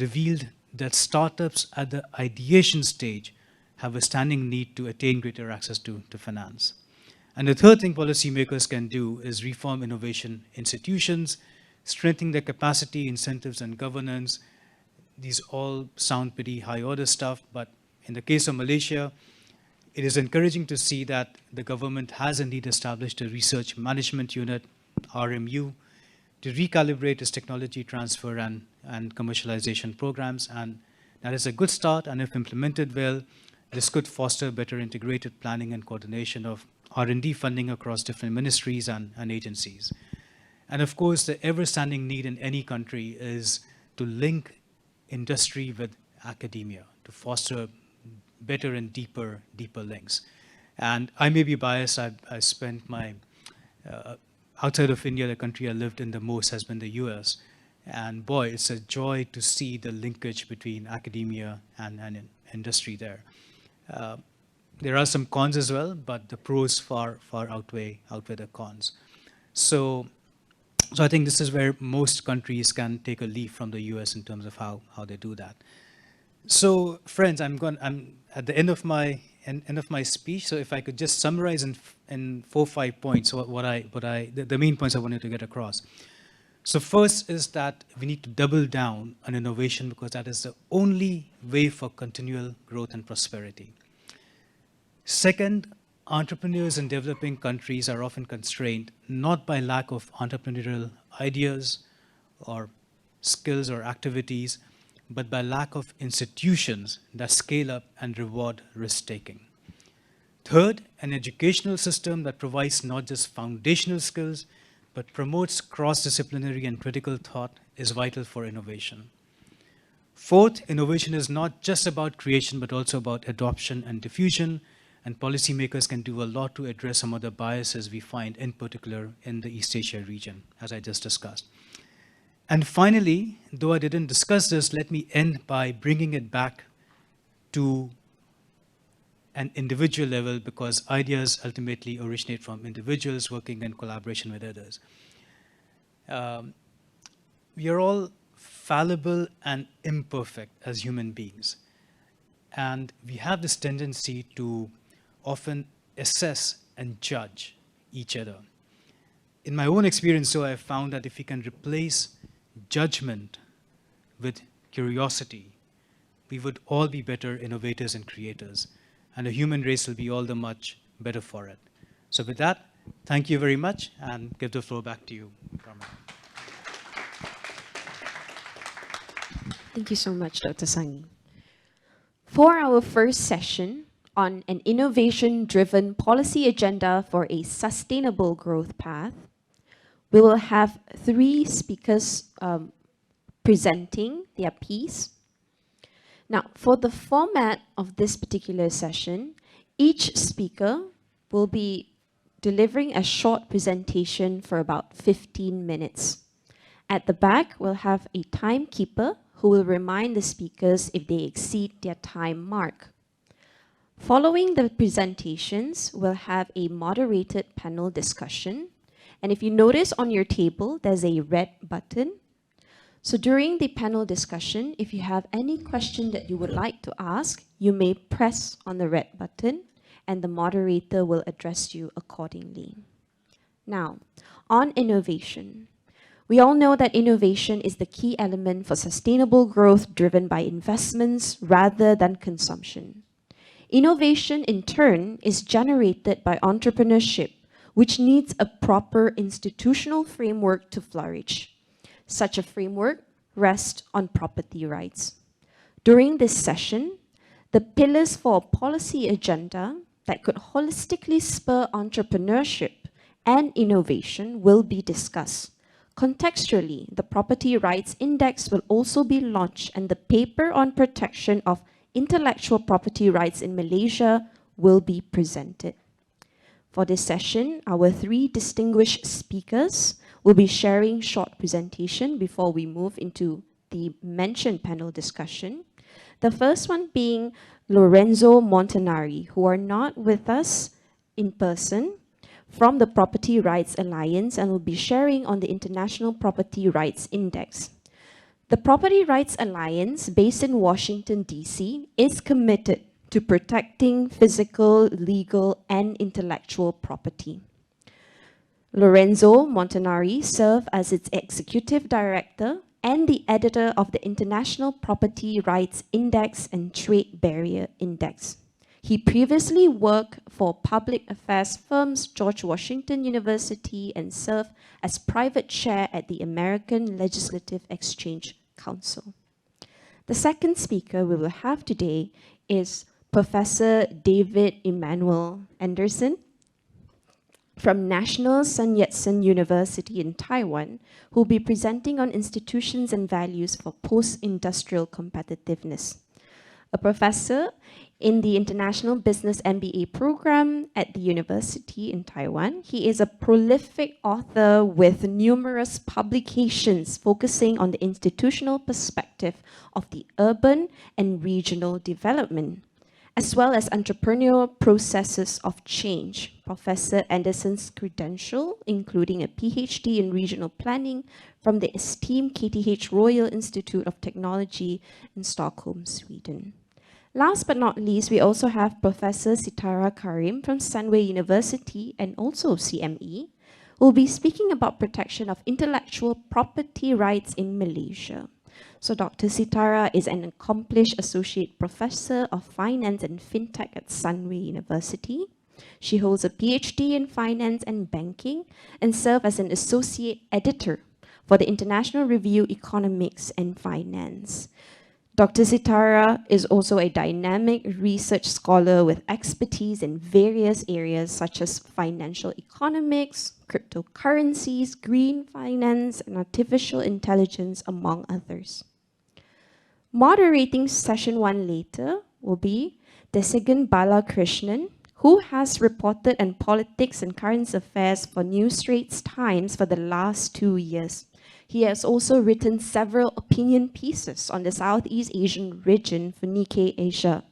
revealed that startups at the ideation stage have a standing need to attain greater access to finance. And the third thing policymakers can do is reform innovation institutions, strengthen their capacity, incentives, and governance. These all sound pretty high order stuff, but in the case of Malaysia, it is encouraging to see that the government has indeed established a research management unit, RMU, to recalibrate its technology transfer and commercialization programs. And that is a good start, and if implemented well, this could foster better integrated planning and coordination of R&D funding across different ministries and agencies. And of course, the ever-standing need in any country is to link industry with academia, to foster better and deeper links. And I may be biased. I spent my, outside of India, the country I lived in the most has been the US. And boy, it's a joy to see the linkage between academia and industry there. There are some cons as well, but the pros far outweigh the cons. So I think this is where most countries can take a leaf from the US in terms of how they do that. So friends, I'm at the end of my speech. So if I could just summarize in 4 or 5 points the main points I wanted to get across. So first is that we need to double down on innovation because that is the only way for continual growth and prosperity. Second, entrepreneurs in developing countries are often constrained not by lack of entrepreneurial ideas or skills or activities, but by lack of institutions that scale up and reward risk-taking. Third, an educational system that provides not just foundational skills, but promotes cross-disciplinary and critical thought is vital for innovation. Fourth, innovation is not just about creation, but also about adoption and diffusion, and policymakers can do a lot to address some of the biases we find, in particular in the East Asia region, as I just discussed. And finally, though I didn't discuss this, let me end by bringing it back to an individual level because ideas ultimately originate from individuals working in collaboration with others. We are all fallible and imperfect as human beings. And we have this tendency to often assess and judge each other. In my own experience, so I have found that if we can replace judgment with curiosity, we would all be better innovators and creators, and the human race will be all the much better for it. So with that, thank you very much, and give the floor back to you, Carmelo. Thank you so much, Dr. Sanghi. For our first session on an innovation-driven policy agenda for a sustainable growth path, we will have 3 speakers presenting their piece. Now, for the format of this particular session, each speaker will be delivering a short presentation for about 15 minutes. At the back, we'll have a timekeeper who will remind the speakers if they exceed their time mark. Following the presentations, we'll have a moderated panel discussion. And if you notice on your table, there's a red button. So during the panel discussion, if you have any question that you would like to ask, you may press on the red button and the moderator will address you accordingly. Now, on innovation. We all know that innovation is the key element for sustainable growth driven by investments rather than consumption. Innovation, in turn, is generated by entrepreneurship, which needs a proper institutional framework to flourish. Such a framework rests on property rights. During this session, the pillars for a policy agenda that could holistically spur entrepreneurship and innovation will be discussed. Contextually, the Property Rights Index will also be launched, and the paper on protection of intellectual property rights in Malaysia will be presented. For this session, our 3 distinguished speakers will be sharing short presentation before we move into the mentioned panel discussion. The first one being Lorenzo Montanari, who are not with us in person, from the Property Rights Alliance, and will be sharing on the International Property Rights Index. The Property Rights Alliance, based in Washington, D.C., is committed to protecting physical, legal, and intellectual property. Lorenzo Montanari served as its executive director and the editor of the International Property Rights Index and Trade Barrier Index. He previously worked for public affairs firms George Washington University and served as private chair at the American Legislative Exchange Council. The second speaker we will have today is Professor David Emmanuel Anderson from National Sun Yat-sen University in Taiwan, who will be presenting on institutions and values for post-industrial competitiveness. A professor in the International Business MBA program at the university in Taiwan, he is a prolific author with numerous publications focusing on the institutional perspective of the urban and regional development, as well as entrepreneurial processes of change. Professor Anderson's credential, including a PhD in regional planning from the esteemed KTH Royal Institute of Technology in Stockholm, Sweden. Last but not least, we also have Professor Sitara Karim from Sunway University and also CME, who will be speaking about protection of intellectual property rights in Malaysia. So Dr. Sitara is an accomplished associate professor of finance and fintech at Sunway University. She holds a PhD in finance and banking and served as an associate editor for the International Review Economics and Finance. Dr. Sitara is also a dynamic research scholar with expertise in various areas such as financial economics, cryptocurrencies, green finance, and artificial intelligence, among others. Moderating session 1 later will be Desigan Balakrishnan, who has reported on politics and current affairs for New Straits Times for the last 2 years. He has also written several opinion pieces on the Southeast Asian region for Nikkei Asia.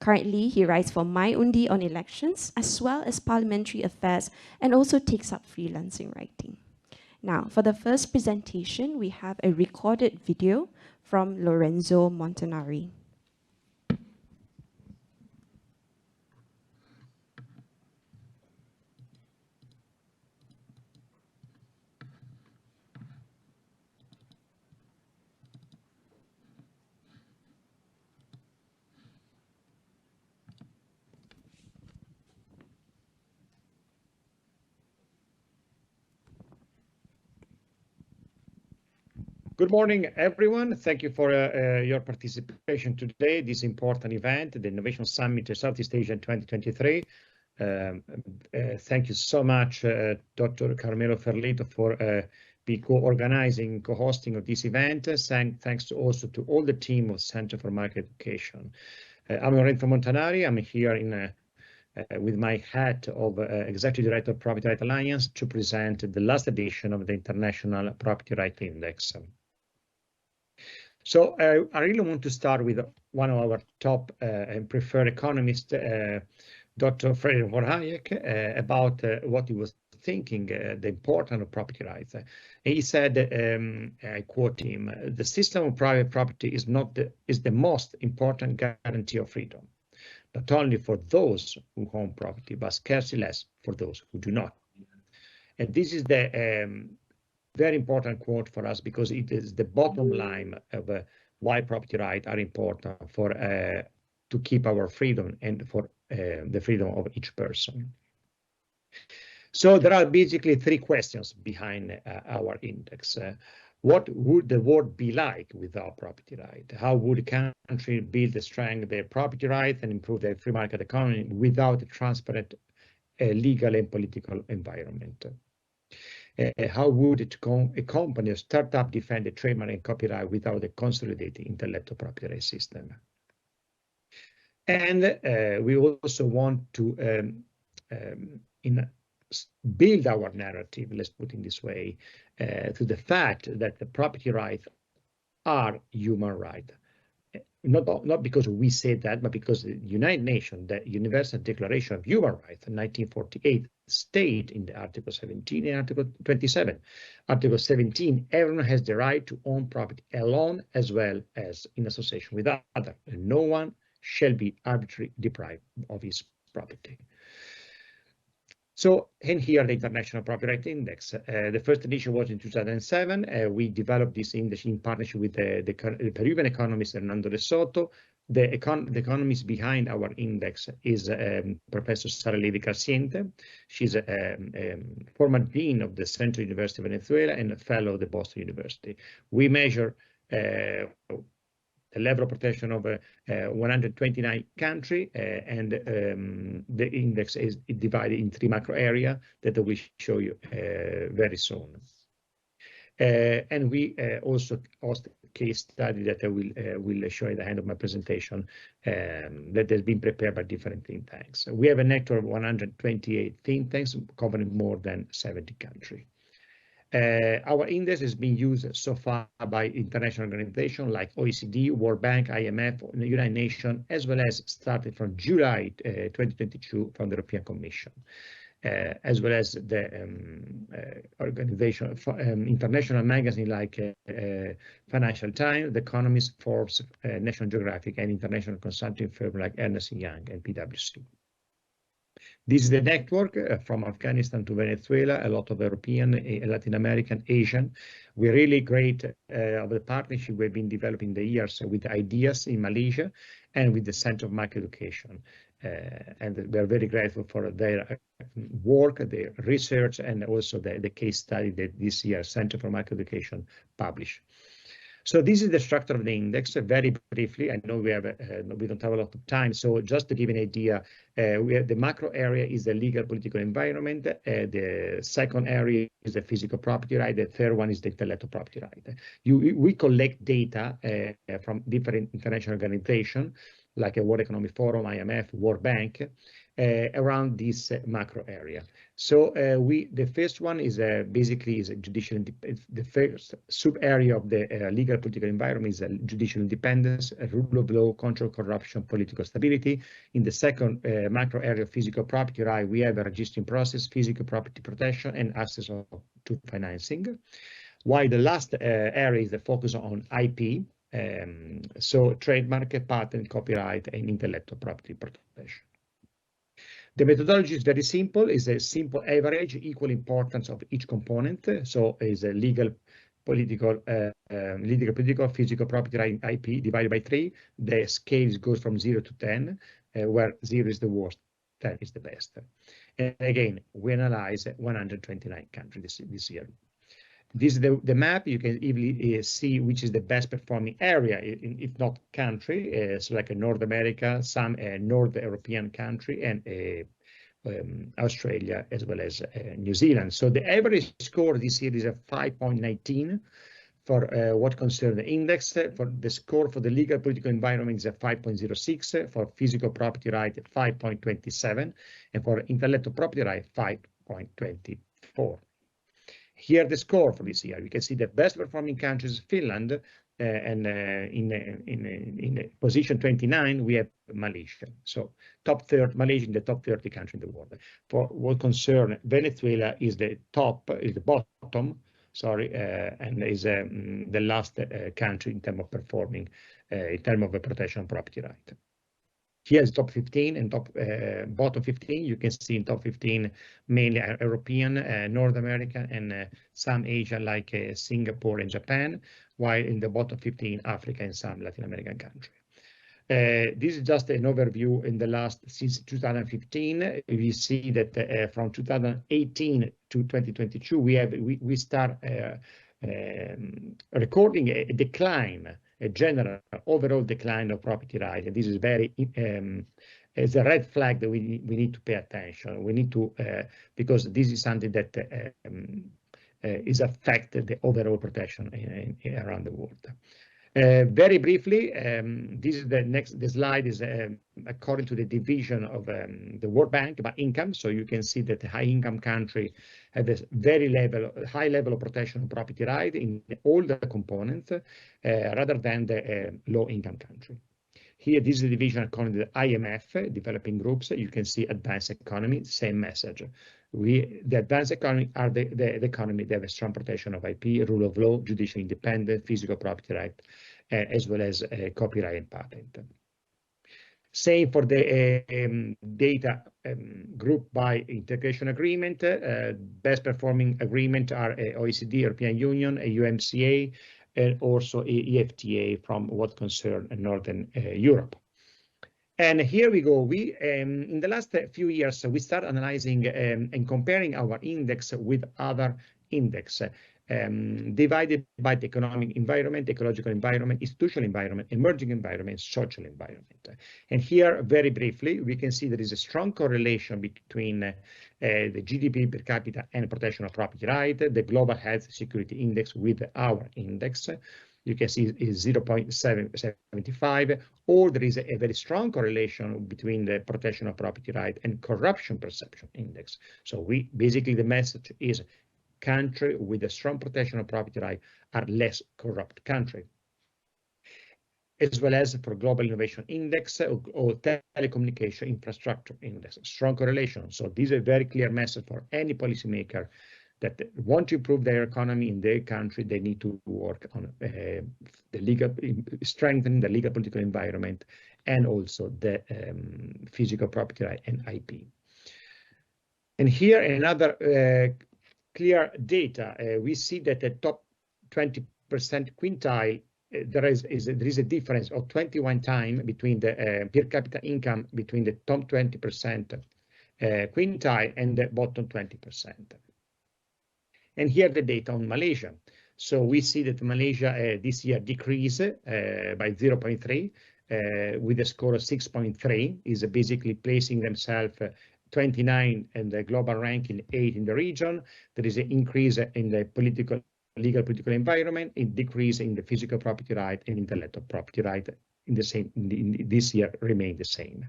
Currently, he writes for MyUndi on elections, as well as parliamentary affairs, and also takes up freelancing writing. Now, for the first presentation, we have a recorded video from Lorenzo Montanari. Good morning, everyone. Thank you for your participation today, this important event, the Innovation Summit Southeast Asia 2023. Thank you so much, Dr. Carmelo Ferlito, for co-organizing, co-hosting of this event. Thanks also to all the team of Center for Market Education. I'm Lorenzo Montanari. I'm here with my hat of Executive Director of Property Right Alliance to present the last edition of the International Property Right Index. So I really want to start with one of our top and preferred economists, Dr. Frederick von Hayek, about what he was thinking, the importance of property rights. He said, I quote him, "The system of private property is the most important guarantee of freedom, not only for those who own property, but scarcely less for those who do not." And this is the very important quote for us, because it is the bottom line of why property rights are important for to keep our freedom and for the freedom of each person. So there are basically three questions behind our index. What would the world be like without property right? How would a country build and strengthen their property rights and improve their free market economy without a transparent legal and political environment? How would a company or startup defend the trademark and copyright without a consolidated intellectual property right system? And we also want to build our narrative, let's put it this way, to the fact that the property rights are human rights. Not because we say that, but because the United Nations, the Universal Declaration of Human Rights in 1948, state in the Article 17 and Article 27. Article 17, everyone has the right to own property alone as well as in association with others. And no one shall be arbitrarily deprived of his property. So, and here the International Property Right Index. The first edition was in 2007. We developed this index in partnership with the Peruvian economist Hernando de Soto. The economist behind our index is Professor Sara Levi-Carciente. She's a former dean of the Central University of Venezuela and a fellow of the Boston University. We measure the level of protection of 129 countries, and the index is divided in three macro areas that we show you very soon. And we also host a case study that I will show at the end of my presentation that has been prepared by different think tanks. We have a network of 128 think tanks covering more than 70 countries. Our index has been used so far by international organizations like OECD, World Bank, IMF, the United Nations, as well as started from July 2022 from the European Commission, as well as the organization, international magazines like Financial Times, The Economist, Forbes, National Geographic, and international consulting firms like Ernst & Young and PwC. This is the network from Afghanistan to Venezuela, a lot of European, Latin American, Asian. We're really great of the partnership we've been developing the years with ideas in Malaysia and with the Center of Market Education. And we're very grateful for their work, their research, and also the case study that this year Center for Market Education published. So this is the structure of the index. Very briefly, I know we don't have a lot of time, so just to give an idea, the macro area is the legal political environment. The second area is the physical property right. The third one is the intellectual property right. We collect data from different international organizations like a World Economic Forum, IMF, World Bank, around this macro area. So the first one is basically is a judicial. The first sub area of the legal political environment is judicial independence, rule of law, control, corruption, political stability. In the second macro area of physical property right, we have a registering process, physical property protection, and access to financing. While the last area is the focus on IP. So trademark, patent, copyright, and intellectual property protection. The methodology is very simple. It's a simple average, equal importance of each component. So is a legal, political, physical property right, IP divided by 3. The scale goes from 0 to 10, where 0 is the worst, 10 is the best. And again, we analyze 129 countries this year. This is the map. You can easily see which is the best performing area, if not country. So like North America, some North European country, and Australia, as well as New Zealand. So the average score this year is a 5.19 for what concerns the index. For the score for the legal political environment is a 5.06, for physical property right 5.27, and for intellectual property right 5.24. Here the score for this year. You can see the best performing countries is Finland, and in position 29 we have Malaysia. So top 30, Malaysia in the top 30 country in the world. For what concern Venezuela is the bottom, sorry, and is the last country in terms of performing, in terms of protection of property right. Here's top 15 and bottom 15. You can see in top 15 mainly European, North America, and some Asia like Singapore and Japan, while in the bottom 15 Africa and some Latin American countries. This is just an overview in the last, since 2015. We see that from 2018 to 2022, we start recording a decline, a general overall decline of property rights. And this is very, is a red flag that we need to pay attention. We need to, because this is something that is affected the overall protection around the world. Very briefly, this is the slide is according to the division of the World Bank by income. So you can see that the high income country have a high level of protection of property right in all the components, rather than the low income country. Here, this is the division according to the IMF, developing groups. You can see advanced economy, same message. The advanced economy are the economy that have a strong protection of IP, rule of law, judicial independence, physical property right, as well as copyright and patent. Same for the data group by integration agreement. Best performing agreement are OECD, European Union, UMCA, and also EFTA from what concern Northern Europe. And here we go. We in the last few years, we start analyzing and comparing our index with other index, divided by the economic environment, ecological environment, institutional environment, emerging environment, social environment. And here, very briefly, we can see there is a strong correlation between the GDP per capita and protection of property right, the global health security index with our index. You can see is 0.775, or there is a very strong correlation between the protection of property right and corruption perception index. So basically the message is country with a strong protection of property right are less corrupt country. As well as for global innovation index or telecommunication infrastructure index, strong correlation. So this is a very clear message for any policymaker that want to improve their economy in their country. They need to work on strengthening the legal political environment and also the physical property right and IP. And here another clear data. We see that the top 20% quintile, there is a difference of 21 times between the per capita income between the top 20% quintile and the bottom 20%. And here the data on Malaysia. So we see that Malaysia this year decreased by 0.3 with a score of 6.3, is basically placing themselves 29 in the global ranking, 8 in the region. There is an increase in the legal political environment, a decrease in the physical property right and intellectual property right in the same this year remain the same.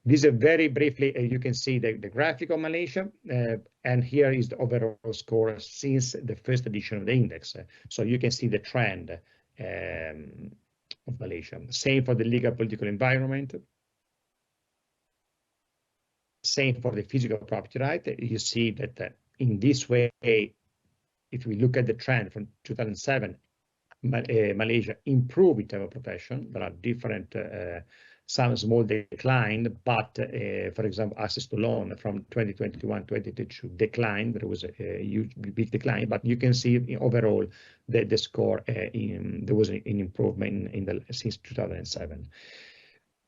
This is very briefly, you can see the graphic of Malaysia, and here is the overall score since the first edition of the index. So you can see the trend of Malaysia. Same for the legal political environment. Same for the physical property right. You see that in this way, if we look at the trend from 2007, Malaysia improved in terms of protection. There are different, some small decline, but for example, access to loan from 2021 to 2022 declined. There was a huge, big decline, but you can see overall the score, there was an improvement since 2007.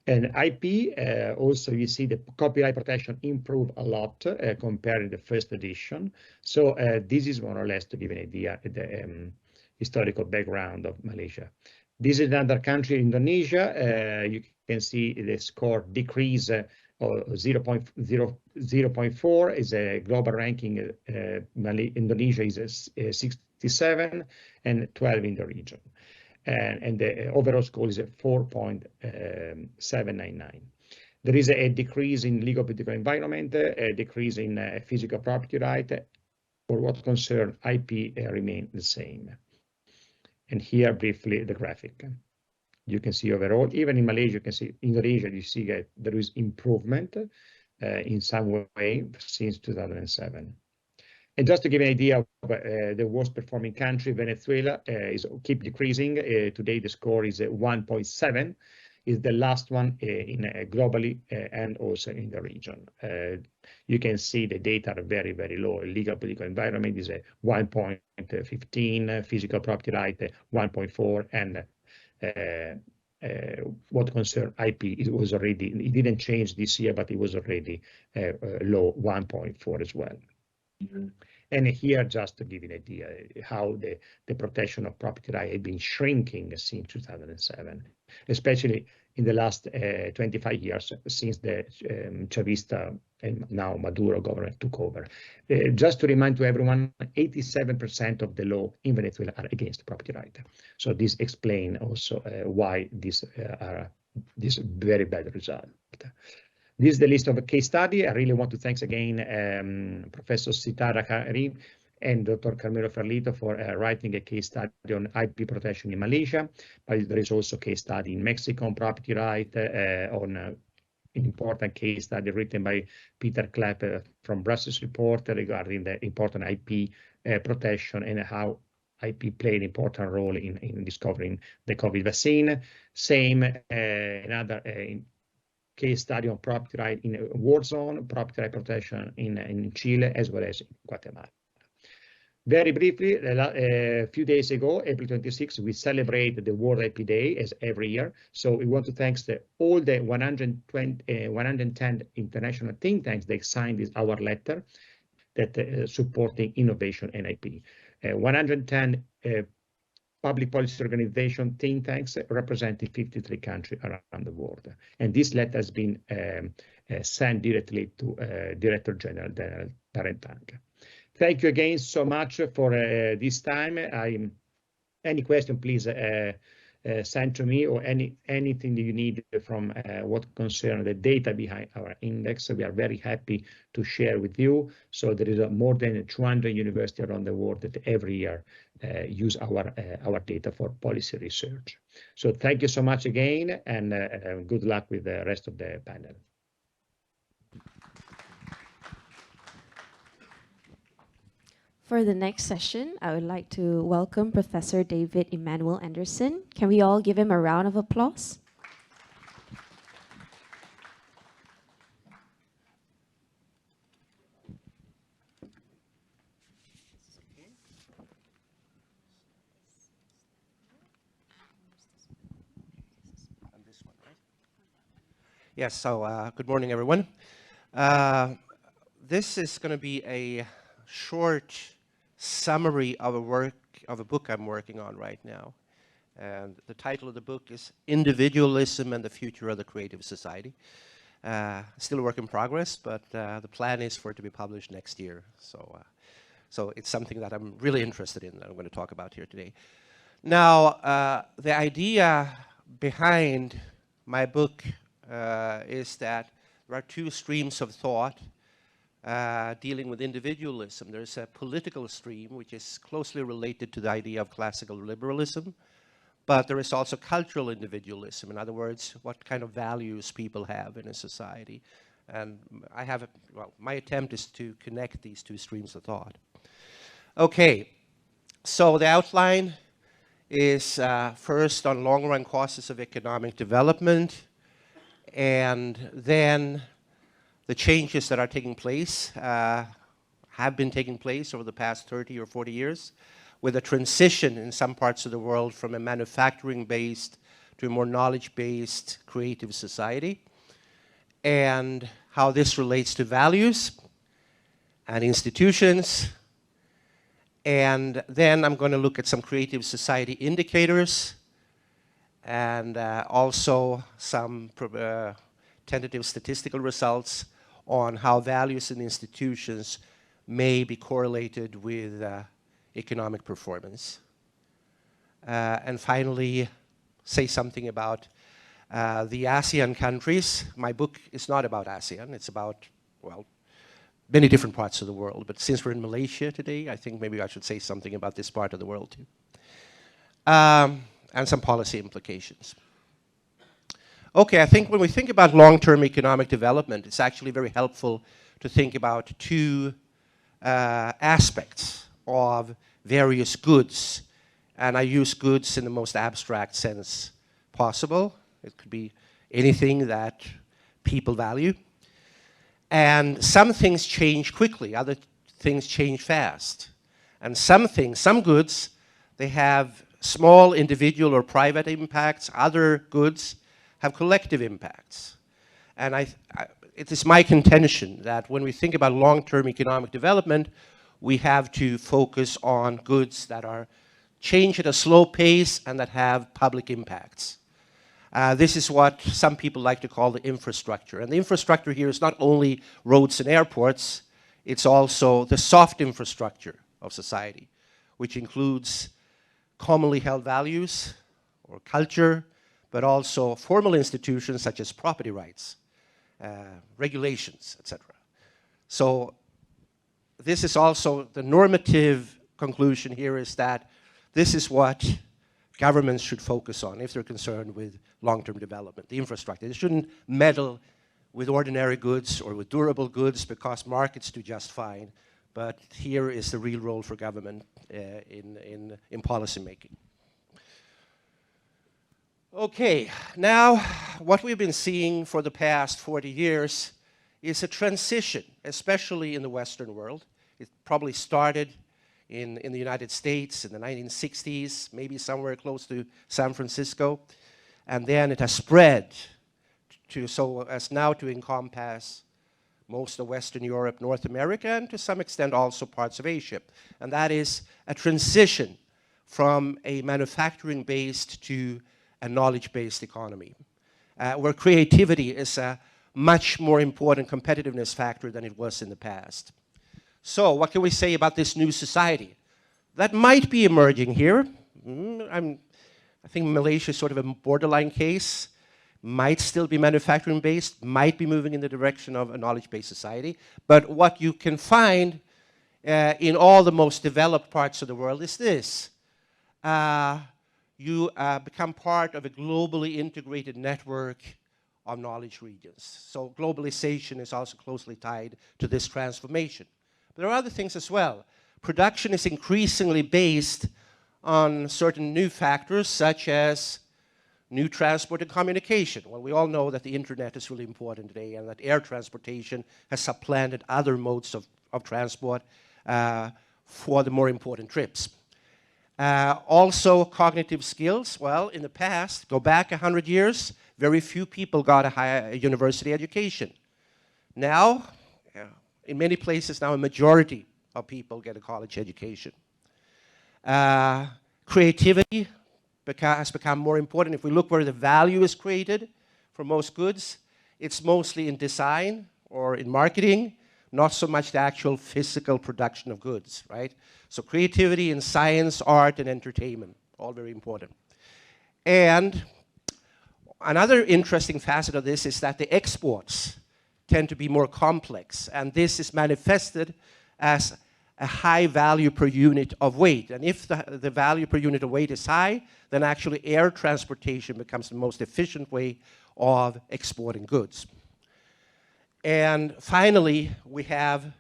And IP, also you see the copyright protection improved a lot compared to the first edition. So this is more or less to give an idea of the historical background of Malaysia. This is another country, Indonesia. You can see the score decrease of 0.4 is a global ranking. Indonesia is 67 and 12 in the region. And the overall score is 4.799. There is a decrease in legal political environment, a decrease in physical property right. For what concerns IP, remain the same. And here briefly the graphic. You can see overall, even in Malaysia, you can see Indonesia, you see that there is improvement in some way since 2007. And just to give an idea of the worst performing country, Venezuela is keep decreasing. Today the score is 1.7, is the last one in globally and also in the region. You can see the data are very, very low. Legal political environment is 1.15, physical property right 1.4, and what concerns IP, it was already, it didn't change this year, but it was already low 1.4 as well. And here, just to give you an idea how the protection of property right has been shrinking since 2007, especially in the last 25 years since the Chavista and now Maduro government took over. Just to remind to everyone, 87% of the law in Venezuela are against property right. So this explains also why these are this very bad result. This is the list of a case study. I really want to thank again Professor Sitara Karim and Dr. Carmelo Ferlito for writing a case study on IP protection in Malaysia. But there is also a case study in Mexico on property right, on an important case study written by Peter Clapp from Brussels report regarding the important IP protection and how IP played an important role in discovering the COVID vaccine. Same another case study on property right in a war zone, property right protection in Chile, as well as in Guatemala. Very briefly, a few days ago, April 26, we celebrate the World IP Day as every year. So we want to thank all the 110 international think tanks that signed our letter that supporting innovation and IP. 110 public policy organization think tanks representing 53 countries around the world. And this letter has been sent directly to Director General Darren Tang. Thank you again so much for this time. Any question, please send to me, or anything that you need from what concerns the data behind our index. We are very happy to share with you. So there is more than 200 universities around the world that every year use our data for policy research. So thank you so much again, and good luck with the rest of the panel. For the next session, I would like to welcome Professor David Emmanuel Anderson. Can we all give him a round of applause? Yes, so good morning, everyone. This is going to be a short summary of a book I'm working on right now. And the title of the book is Individualism and the Future of the Creative Society. Still a work in progress, but the plan is for it to be published next year. So it's something that I'm really interested in that I'm going to talk about here today. Now, the idea behind my book is that there are two streams of thought dealing with individualism. There's a political stream, which is closely related to the idea of classical liberalism, but there is also cultural individualism. In other words, what kind of values people have in a society. And my attempt is to connect these two streams of thought. Okay, so the outline is first on long-run causes of economic development, and then the changes that are taking place, have been taking place over the past 30 or 40 years, with a transition in some parts of the world from a manufacturing-based to a more knowledge-based creative society, and how this relates to values and institutions. And then I'm going to look at some creative society indicators and also some tentative statistical results on how values and institutions may be correlated with economic performance. And finally, say something about the ASEAN countries. My book is not about ASEAN, it's about, well, many different parts of the world. But since we're in Malaysia today, I think maybe I should say something about this part of the world too. And some policy implications. Okay, I think when we think about long-term economic development, it's actually very helpful to think about two aspects of various goods. And I use goods in the most abstract sense possible. It could be anything that people value. And some things change quickly, other things change fast. And some things, some goods, they have small individual or private impacts. Other goods have collective impacts. And it is my contention that when we think about long-term economic development, we have to focus on goods that are change at a slow pace and that have public impacts. This is what some people like to call the infrastructure. And the infrastructure here is not only roads and airports, it's also the soft infrastructure of society, which includes commonly held values or culture, but also formal institutions such as property rights, regulations, etc. So this is also the normative conclusion here is that this is what governments should focus on if they're concerned with long-term development, the infrastructure. They shouldn't meddle with ordinary goods or with durable goods because markets do just fine. But here is the real role for government in policy making. Okay, now what we've been seeing for the past 40 years is a transition, especially in the Western world. It probably started in the United States in the 1960s, maybe somewhere close to San Francisco. And then it has spread to so as now to encompass most of Western Europe, North America, and to some extent also parts of Asia. And that is a transition from a manufacturing-based to a knowledge-based economy, where creativity is a much more important competitiveness factor than it was in the past. So what can we say about this new society that might be emerging here? I think Malaysia is sort of a borderline case, might still be manufacturing-based, might be moving in the direction of a knowledge-based society. But what you can find in all the most developed parts of the world is this. You become part of a globally integrated network of knowledge regions. So globalization is also closely tied to this transformation. But there are other things as well. Production is increasingly based on certain new factors, such as new transport and communication. Well, we all know that the internet is really important today and that air transportation has supplanted other modes of transport for the more important trips. Also, cognitive skills. Well, in the past, go back 100 years, very few people got a higher university education. Now, in many places now, a majority of people get a college education. Creativity has become more important. If we look where the value is created for most goods, it's mostly in design or in marketing, not so much the actual physical production of goods, right? So creativity in science, art, and entertainment, all very important. And another interesting facet of this is that the exports tend to be more complex, and this is manifested as a high value per unit of weight. And if the value per unit of weight is high, then actually air transportation becomes the most efficient way of exporting goods. And finally, we have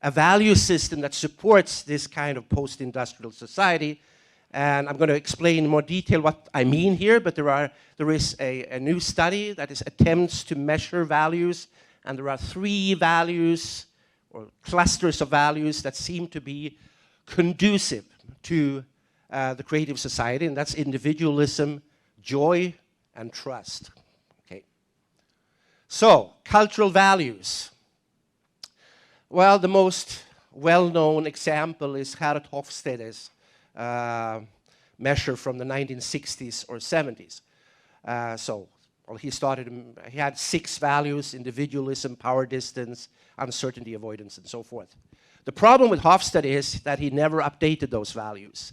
a value system that supports this kind of post-industrial society. And I'm going to explain in more detail what I mean here, but there is a new study that attempts to measure values, and there are 3 values or clusters of values that seem to be conducive to the creative society, and that's individualism, joy, and trust. Okay. So, cultural values. Well, the most well-known example is Gerhard Hofstede's measure from the 1960s or 70s. Well, he had 6 values: individualism, power distance, uncertainty avoidance, and so forth. The problem with Hofstede is that he never updated those values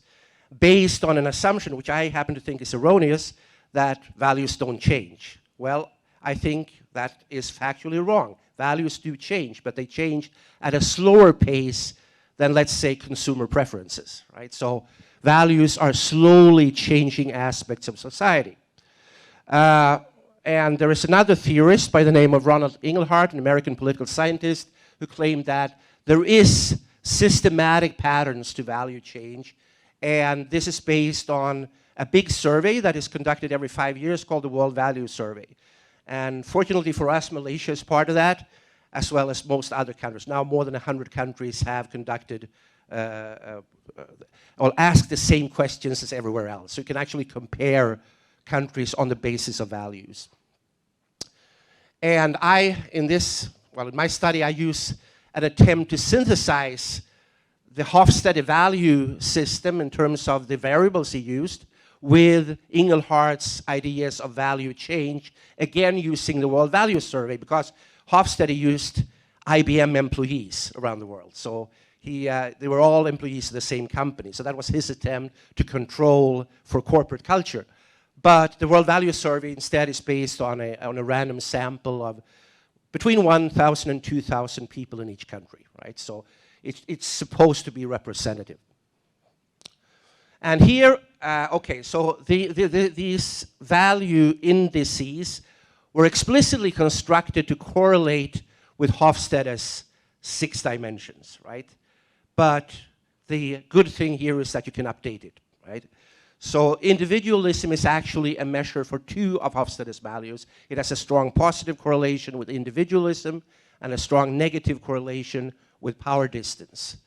based on an assumption, which I happen to think is erroneous, that values don't change. Well, I think that is factually wrong. Values do change, but they change at a slower pace than, let's say, consumer preferences, right? So values are slowly changing aspects of society. And there is another theorist by the name of Ronald Inglehart, an American political scientist, who claimed that there is systematic patterns to value change, and this is based on a big survey that is conducted every 5 years called the World Value Survey. And fortunately for us, Malaysia is part of that, as well as most other countries. Now more than 100 countries have conducted or asked the same questions as everywhere else. So you can actually compare countries on the basis of values. And in my study, I use an attempt to synthesize the Hofstede value system in terms of the variables he used with Inglehart's ideas of value change, again using the World Value Survey, because Hofstede used IBM employees around the world. So they were all employees of the same company. So that was his attempt to control for corporate culture. But the World Value Survey instead is based on a random sample of between 1,000 and 2,000 people in each country, right? So it's supposed to be representative. And here, okay, so these value indices were explicitly constructed to correlate with Hofstede's 6 dimensions, right? But the good thing here is that you can update it, right? So individualism is actually a measure for 2 of Hofstede's values. It has a strong positive correlation with individualism and a strong negative correlation with power distance.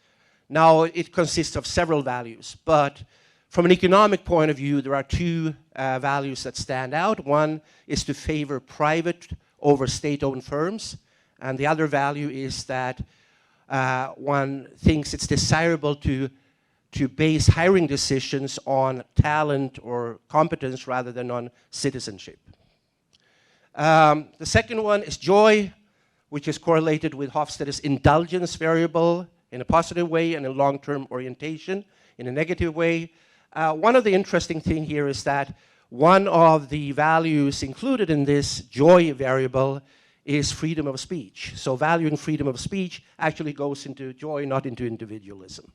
Now, it consists of several values, but from an economic point of view, there are 2 values that stand out. One is to favor private over state-owned firms, and the other value is that one thinks it's desirable to base hiring decisions on talent or competence rather than on citizenship. The second one is joy, which is correlated with Hofstede's indulgence variable in a positive way and a long-term orientation in a negative way. One of the interesting things here is that one of the values included in this joy variable is freedom of speech. So valuing freedom of speech actually goes into joy, not into individualism.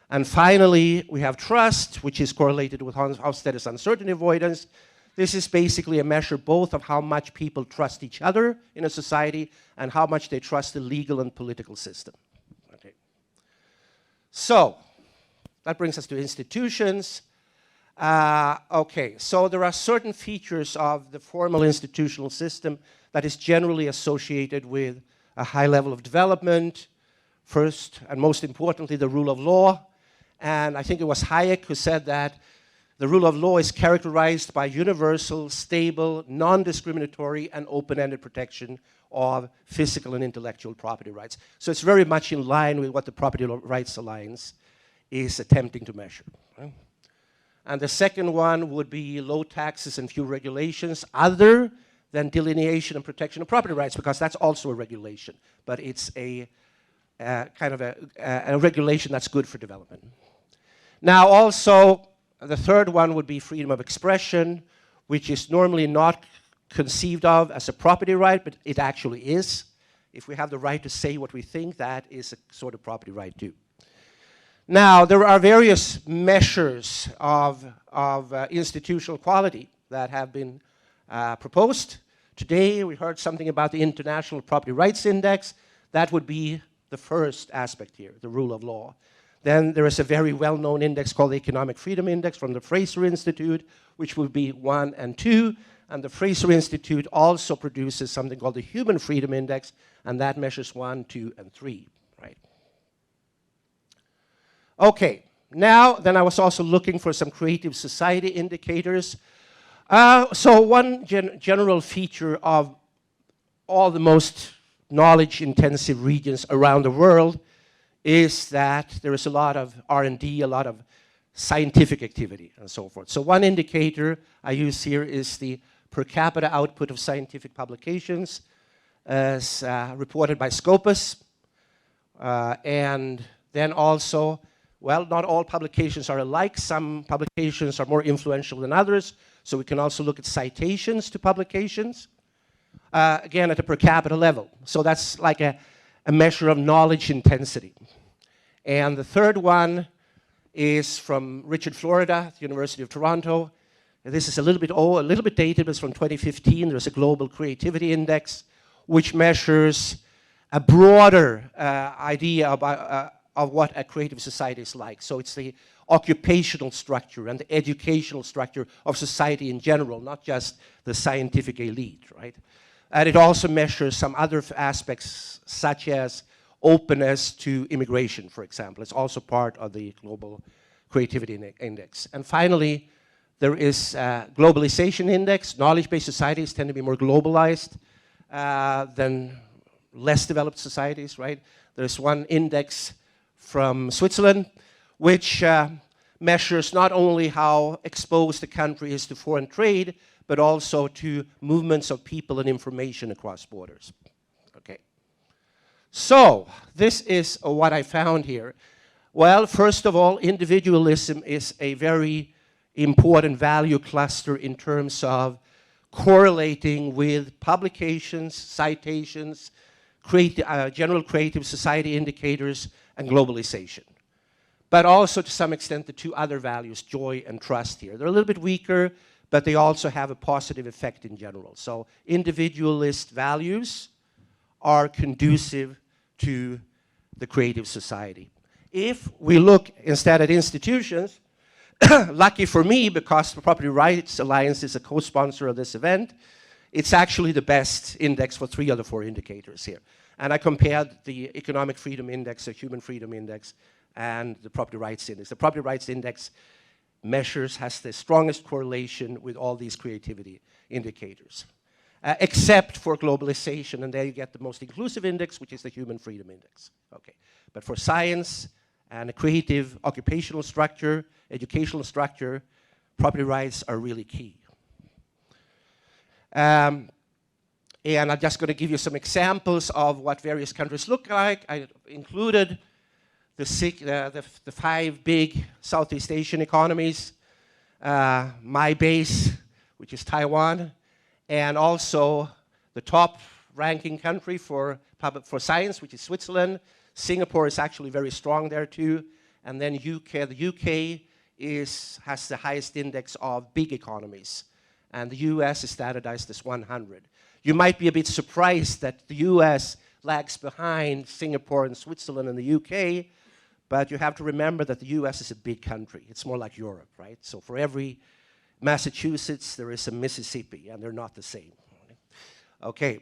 And finally, we have trust, which is correlated with Hofstede's uncertainty avoidance. This is basically a measure both of how much people trust each other in a society and how much they trust the legal and political system. Okay. So, that brings us to institutions. Okay, so there are certain features of the formal institutional system that is generally associated with a high level of development. First, and most importantly, the rule of law. And I think it was Hayek who said that the rule of law is characterized by universal, stable, non-discriminatory, and open-ended protection of physical and intellectual property rights. So it's very much in line with what the Property Rights Alliance is attempting to measure. Right? And the second one would be low taxes and few regulations other than delineation and protection of property rights, because that's also a regulation, but it's a kind of a regulation that's good for development. Now also, the third one would be freedom of expression, which is normally not conceived of as a property right, but it actually is. If we have the right to say what we think, that is a sort of property right too. Now, there are various measures of institutional quality that have been proposed. Today, we heard something about the International Property Rights Index. That would be the first aspect here, the rule of law. Then there is a very well-known index called the Economic Freedom Index from the Fraser Institute, which would be 1 and 2. And the Fraser Institute also produces something called the Human Freedom Index, and that measures 1, 2, and 3, right? Okay, now then I was also looking for some creative society indicators. So one general feature of all the most knowledge-intensive regions around the world is that there is a lot of R&D, a lot of scientific activity, and so forth. So one indicator I use here is the per capita output of scientific publications as reported by Scopus. And then also, well, not all publications are alike. Some publications are more influential than others. So we can also look at citations to publications, again, at a per capita level. So that's like a measure of knowledge intensity. And the third one is from Richard Florida, at the University of Toronto. This is a little bit old, a little bit dated, but it's from 2015. There's a global creativity index, which measures a broader idea about, of what a creative society is like. So it's the occupational structure and the educational structure of society in general, not just the scientific elite, right? And it also measures some other aspects, such as openness to immigration, for example. It's also part of the global creativity index. And finally, there is a globalization index. Knowledge-based societies tend to be more globalized than less developed societies, right? There's one index from Switzerland, which measures not only how exposed the country is to foreign trade, but also to movements of people and information across borders. Okay. So, this is what I found here. Well, first of all, individualism is a very important value cluster in terms of correlating with publications, citations, general creative society indicators, and globalization. But also, to some extent, the two other values, joy and trust here. They're a little bit weaker, but they also have a positive effect in general. So individualist values are conducive to the creative society. If we look instead at institutions, lucky for me, because the Property Rights Alliance is a co-sponsor of this event, it's actually the best index for 3 of the 4 indicators here. And I compared the Economic Freedom Index, the Human Freedom Index, and the Property Rights Index. The Property Rights Index has the strongest correlation with all these creativity indicators, except for globalization, and there you get the most inclusive index, which is the Human Freedom Index. Okay. But for science and a creative occupational structure, educational structure, property rights are really key. And I'm just going to give you some examples of what various countries look like. I included the 5 big Southeast Asian economies, my base, which is Taiwan, and also the top ranking country for science, which is Switzerland. Singapore is actually very strong there too. And then UK, the UK has the highest index of big economies. And the US is standardized as 100. You might be a bit surprised that the US lags behind Singapore and Switzerland and the UK, but you have to remember that the US is a big country. It's more like Europe, right? So for every Massachusetts, there is a Mississippi, and they're not the same. Okay.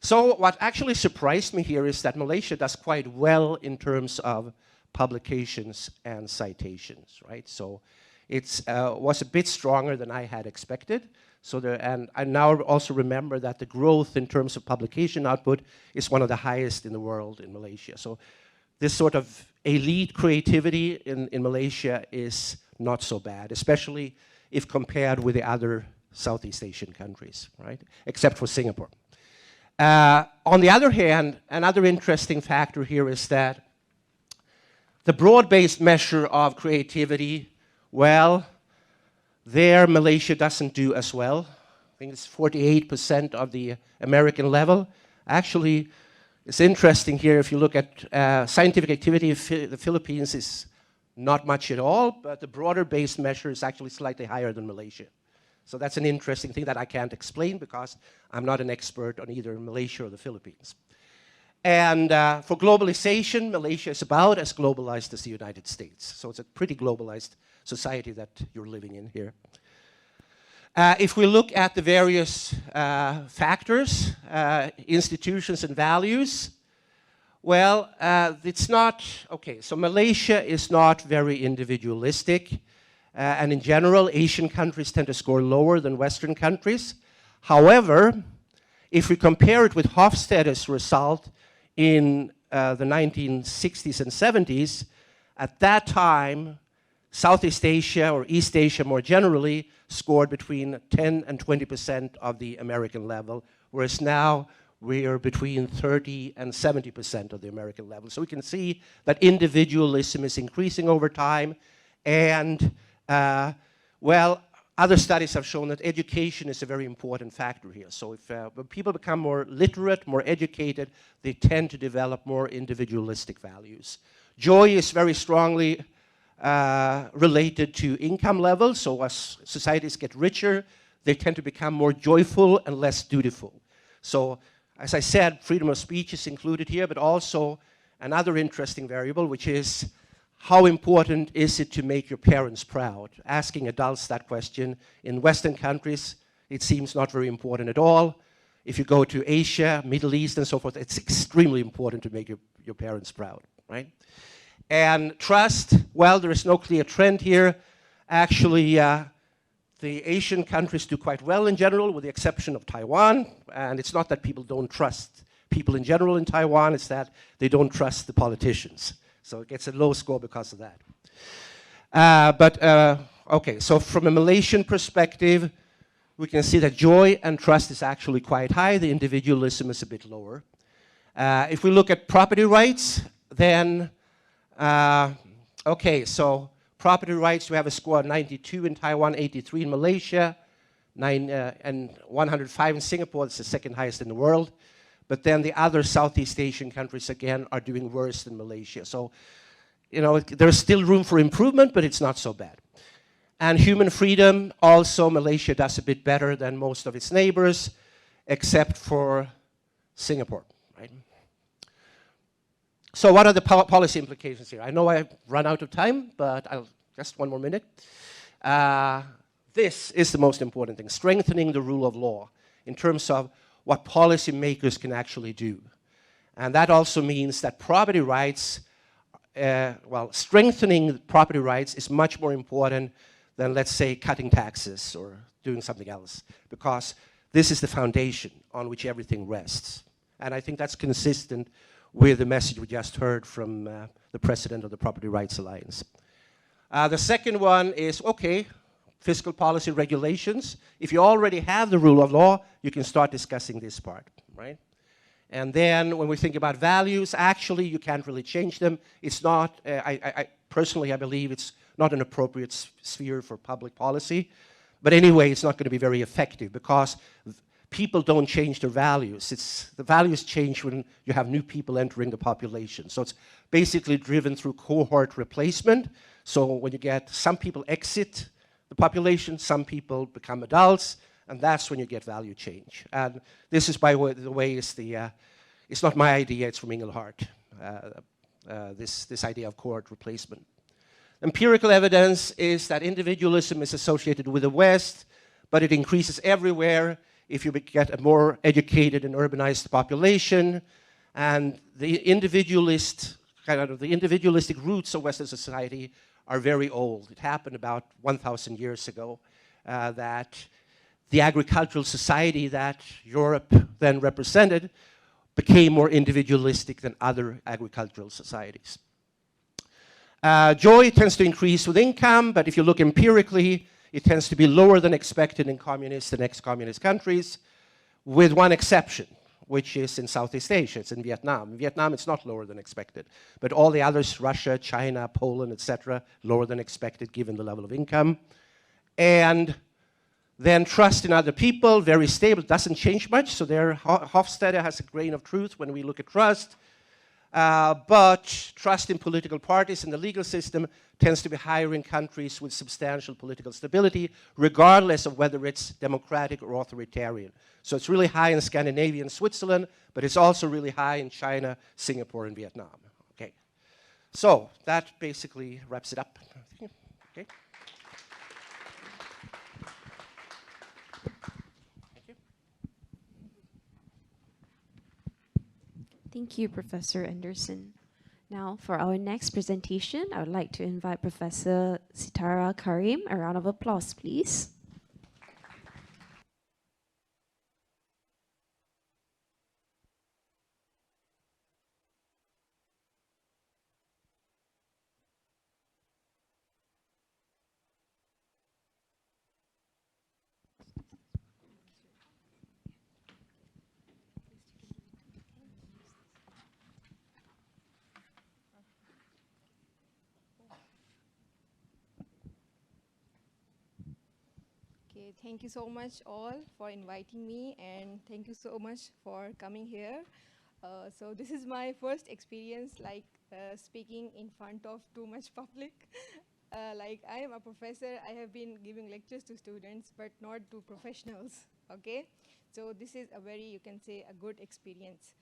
So what actually surprised me here is that Malaysia does quite well in terms of publications and citations, right? So it was a bit stronger than I had expected. So and I now also remember that the growth in terms of publication output is one of the highest in the world in Malaysia. So this sort of elite creativity in Malaysia is not so bad, especially if compared with the other Southeast Asian countries, right? Except for Singapore. On the other hand, another interesting factor here is that the broad-based measure of creativity, well, there Malaysia doesn't do as well. I think it's 48% of the American level. Actually, it's interesting here, if you look at scientific activity, the Philippines is not much at all, but the broader-based measure is actually slightly higher than Malaysia. So that's an interesting thing that I can't explain because I'm not an expert on either Malaysia or the Philippines. And for globalization, Malaysia is about as globalized as the United States. So it's a pretty globalized society that you're living in here. If we look at the various factors, institutions and values, well, it's not, okay, so Malaysia is not very individualistic. And in general, Asian countries tend to score lower than Western countries. However, if we compare it with Hofstede's result in the 1960s and 70s, at that time, Southeast Asia or East Asia more generally scored between 10 and 20% of the American level, whereas now we are between 30 and 70% of the American level. So we can see that individualism is increasing over time, and well, other studies have shown that education is a very important factor here. So if when people become more literate, more educated, they tend to develop more individualistic values. Joy is very strongly related to income levels. So as societies get richer, they tend to become more joyful and less dutiful. So as I said, freedom of speech is included here, but also another interesting variable, which is how important is it to make your parents proud? Asking adults that question. In Western countries, it seems not very important at all. If you go to Asia, Middle East, and so forth, it's extremely important to make your parents proud, right? And trust, well, there is no clear trend here. Actually, the Asian countries do quite well in general, with the exception of Taiwan. And it's not that people don't trust people in general in Taiwan, it's that they don't trust the politicians. So it gets a low score because of that. Okay, so from a Malaysian perspective, we can see that joy and trust is actually quite high. The individualism is a bit lower. If we look at property rights, then, okay, so property rights, we have a score of 92 in Taiwan, 83 in Malaysia, and 105 in Singapore. It's the second highest in the world. But then the other Southeast Asian countries, again, are doing worse than Malaysia. So, you know, there's still room for improvement, but it's not so bad. And human freedom, also Malaysia does a bit better than most of its neighbors, except for Singapore, right? So what are the policy implications here? I know I've run out of time, but I'll just one more minute. This is the most important thing, strengthening the rule of law in terms of what policymakers can actually do. And that also means that property rights, well, strengthening property rights is much more important than, let's say, cutting taxes or doing something else, because this is the foundation on which everything rests. And I think that's consistent with the message we just heard from the president of the Property Rights Alliance. The second one is, okay, fiscal policy regulations. If you already have the rule of law, you can start discussing this part, right? And then when we think about values, actually you can't really change them. It's not, personally I believe it's not an appropriate sphere for public policy. But anyway, it's not going to be very effective because people don't change their values. The values change when you have new people entering the population. So it's basically driven through cohort replacement. So when you get some people exit the population, some people become adults, and that's when you get value change. And this is, by the way, it's not my idea, it's from Engelhardt, this idea of cohort replacement. Empirical evidence is that individualism is associated with the West, but it increases everywhere if you get a more educated and urbanized population. And the individualistic roots of Western society are very old. It happened about 1,000 years ago, that the agricultural society that Europe then represented became more individualistic than other agricultural societies. Joy tends to increase with income, but if you look empirically, it tends to be lower than expected in communist and ex-communist countries, with one exception, which is in Southeast Asia. It's in Vietnam. In Vietnam, it's not lower than expected. But all the others, Russia, China, Poland, etc., lower than expected given the level of income. And then trust in other people, very stable, doesn't change much. So there, Hofstede has a grain of truth when we look at trust. But trust in political parties and the legal system tends to be higher in countries with substantial political stability, regardless of whether it's democratic or authoritarian. So it's really high in Scandinavia and Switzerland, but it's also really high in China, Singapore, and Vietnam. Okay. So that basically wraps it up. Okay. Thank you. Thank you, Professor Anderson. Now, for our next presentation, I would like to invite Professor Sitara Karim. A round of applause, please. Okay, thank you so much all for inviting me, and thank you so much for coming here. So this is my first experience speaking in front of too much public. Like I am a professor, I have been giving lectures to students, but not to professionals, okay? So this is a very, you can say, a good experience.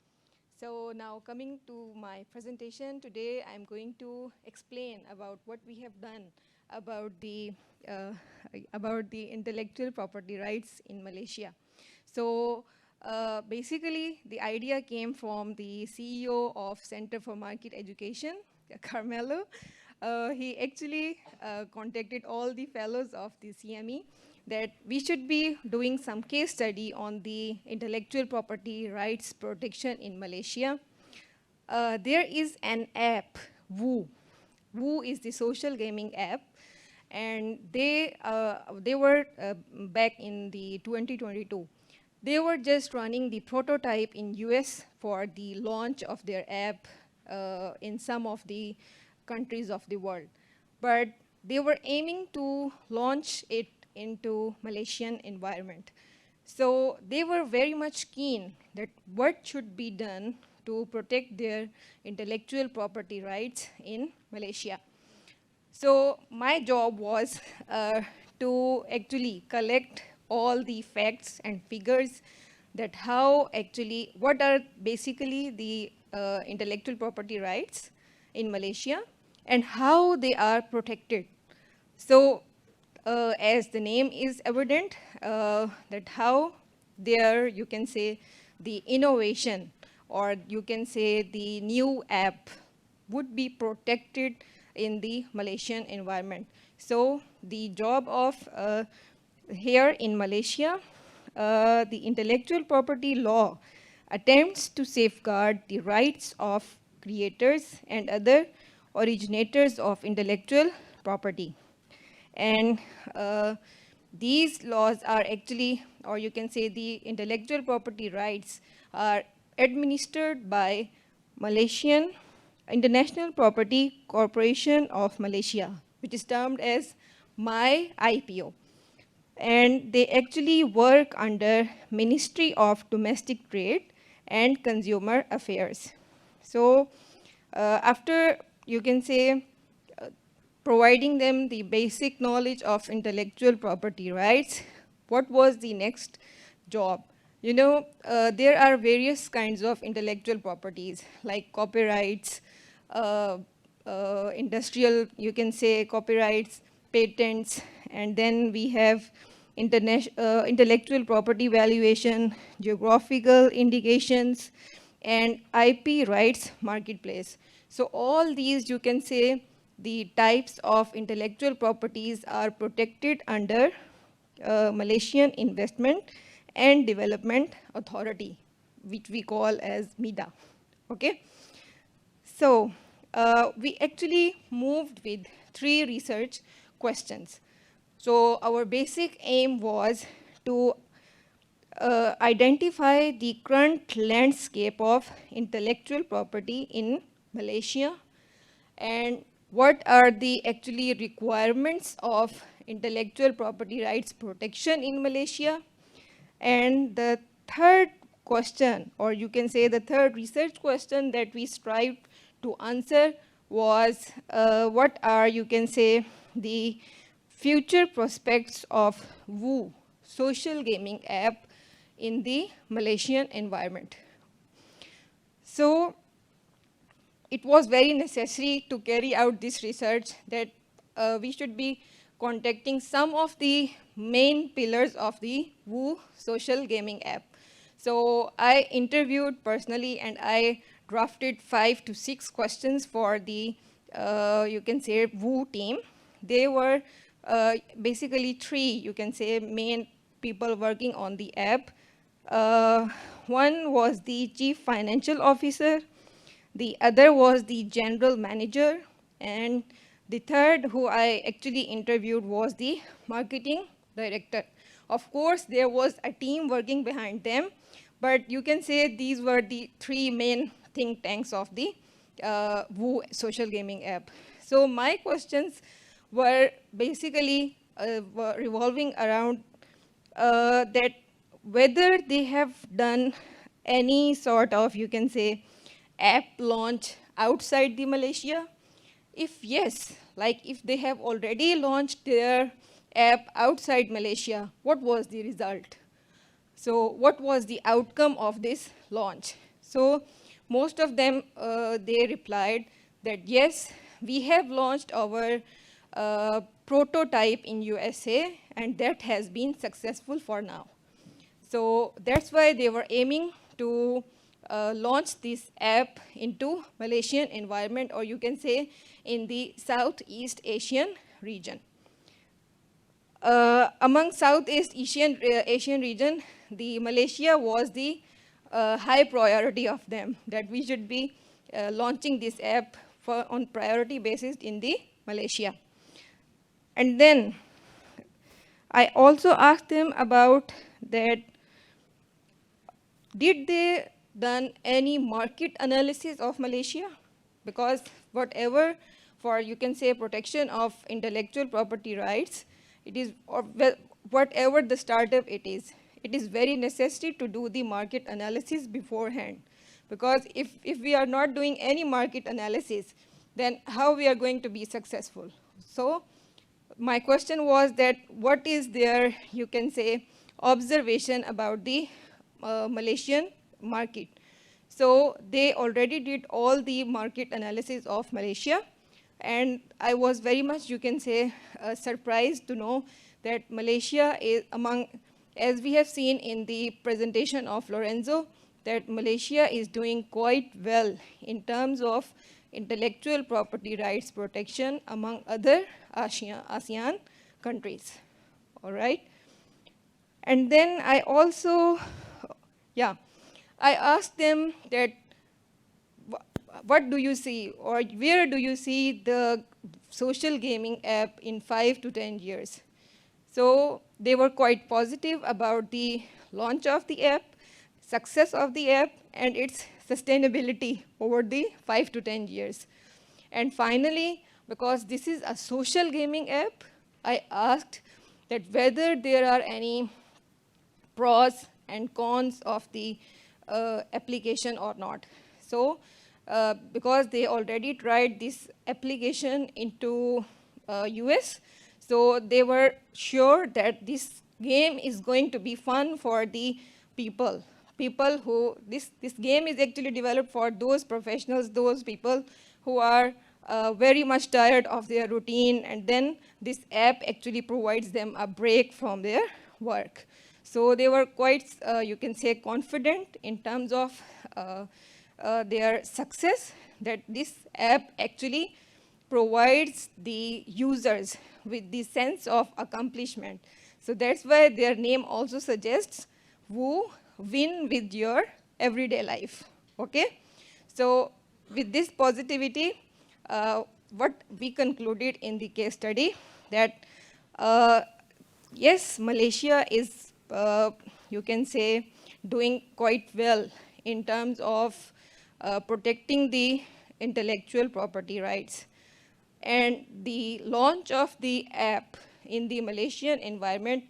So now coming to my presentation today, I'm going to explain about what we have done about the uh, intellectual property rights in Malaysia. So basically, the idea came from the CEO of Center for Market Education, Carmelo. He actually contacted all the fellows of the CME that we should be doing some case study on the intellectual property rights protection in Malaysia. There is an app, Wooo. Wooo is the social gaming app, and they were back in the 2022. They were just running the prototype in US for the launch of their app in some of the countries of the world. But they were aiming to launch it into Malaysian environment. So they were very much keen that what should be done to protect their intellectual property rights in Malaysia. So my job was to actually collect all the facts and figures that what are basically the intellectual property rights in Malaysia and how they are protected. So as the name is evident, that how there you can say the innovation, or you can say the new app would be protected in the Malaysian environment. So the job of here in Malaysia, the intellectual property law attempts to safeguard the rights of creators and other originators of intellectual property. And these laws are actually, or you can say the intellectual property rights are administered by Malaysian International Property Corporation of Malaysia, which is termed as MyIPO. And they actually work under Ministry of Domestic Trade and Consumer Affairs. So after, you can say, providing them the basic knowledge of intellectual property rights, what was the next job? You know, there are various kinds of intellectual properties like copyrights, industrial, you can say copyrights, patents, and then we have intellectual property valuation, geographical indications, and IP rights marketplace. So all these, you can say, the types of intellectual properties are protected under Malaysian Investment and Development Authority, which we call as MIDA, okay? So we actually moved with 3 research questions. So our basic aim was to identify the current landscape of intellectual property in Malaysia, and what are the actually requirements of intellectual property rights protection in Malaysia. And the third question, or you can say the third research question that we strived to answer was what are, you can say, the future prospects of Wooo, social gaming app, in the Malaysian environment. So it was very necessary to carry out this research that we should be contacting some of the main pillars of the Wooo social gaming app. So I interviewed personally and I drafted 5 to 6 questions for the, you can say, Wooo team. They were basically 3, you can say, main people working on the app. One was the chief financial officer, the other was the general manager, and the third who I actually interviewed was the marketing director. Of course, there was a team working behind them, but you can say these were the 3 main think tanks of the Wooo social gaming app. So my questions were basically revolving around that whether they have done any sort of, you can say, app launch outside the Malaysia. If yes, like if they have already launched their app outside Malaysia, what was the result? So what was the outcome of this launch? So most of them, they replied that yes, we have launched our prototype in USA, and that has been successful for now. So that's why they were aiming to launch this app into Malaysian environment, or you can say in the Southeast Asian region. Among Southeast Asian region, the Malaysia was the high priority of them, that we should be launching this app on priority basis in the Malaysia. And then I also asked them about that, did they done any market analysis of Malaysia? Because whatever for, you can say, protection of intellectual property rights, it is, or whatever the startup it is very necessary to do the market analysis beforehand. Because if we are not doing any market analysis, then how we are going to be successful? So my question was that what is their, you can say, observation about the Malaysian market? So they already did all the market analysis of Malaysia, and I was very much, you can say, surprised to know that Malaysia is among, as we have seen in the presentation of Lorenzo, that Malaysia is doing quite well in terms of intellectual property rights protection among other ASEAN countries. All right. And then I also, I asked them that what do you see, or where do you see the social gaming app in 5 to 10 years? So they were quite positive about the launch of the app, success of the app, and its sustainability over the 5 to 10 years. And finally, because this is a social gaming app, I asked that whether there are any pros and cons of the application or not. So because they already tried this application into US, so they were sure that this game is going to be fun for the people who, this game is actually developed for those professionals, those people who are very much tired of their routine, and then this app actually provides them a break from their work. So they were quite, you can say, confident in terms of their success, that this app actually provides the users with the sense of accomplishment. So that's why their name also suggests Wooo, win with your everyday life. Okay? So with this positivity, what we concluded in the case study, that yes, Malaysia is, you can say, doing quite well in terms of protecting the intellectual property rights. And the launch of the app in the Malaysian environment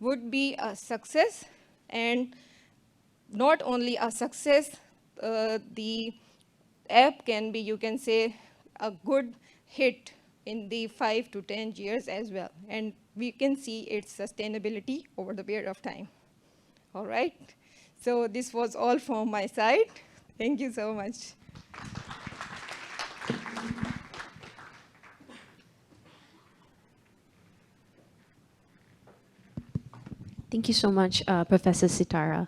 would be a success, and not only a success, the app can be, you can say, a good hit in the 5 to 10 years as well. And we can see its sustainability over the period of time. All right. So this was all from my side. Thank you so much. Thank you so much, Professor Sitara.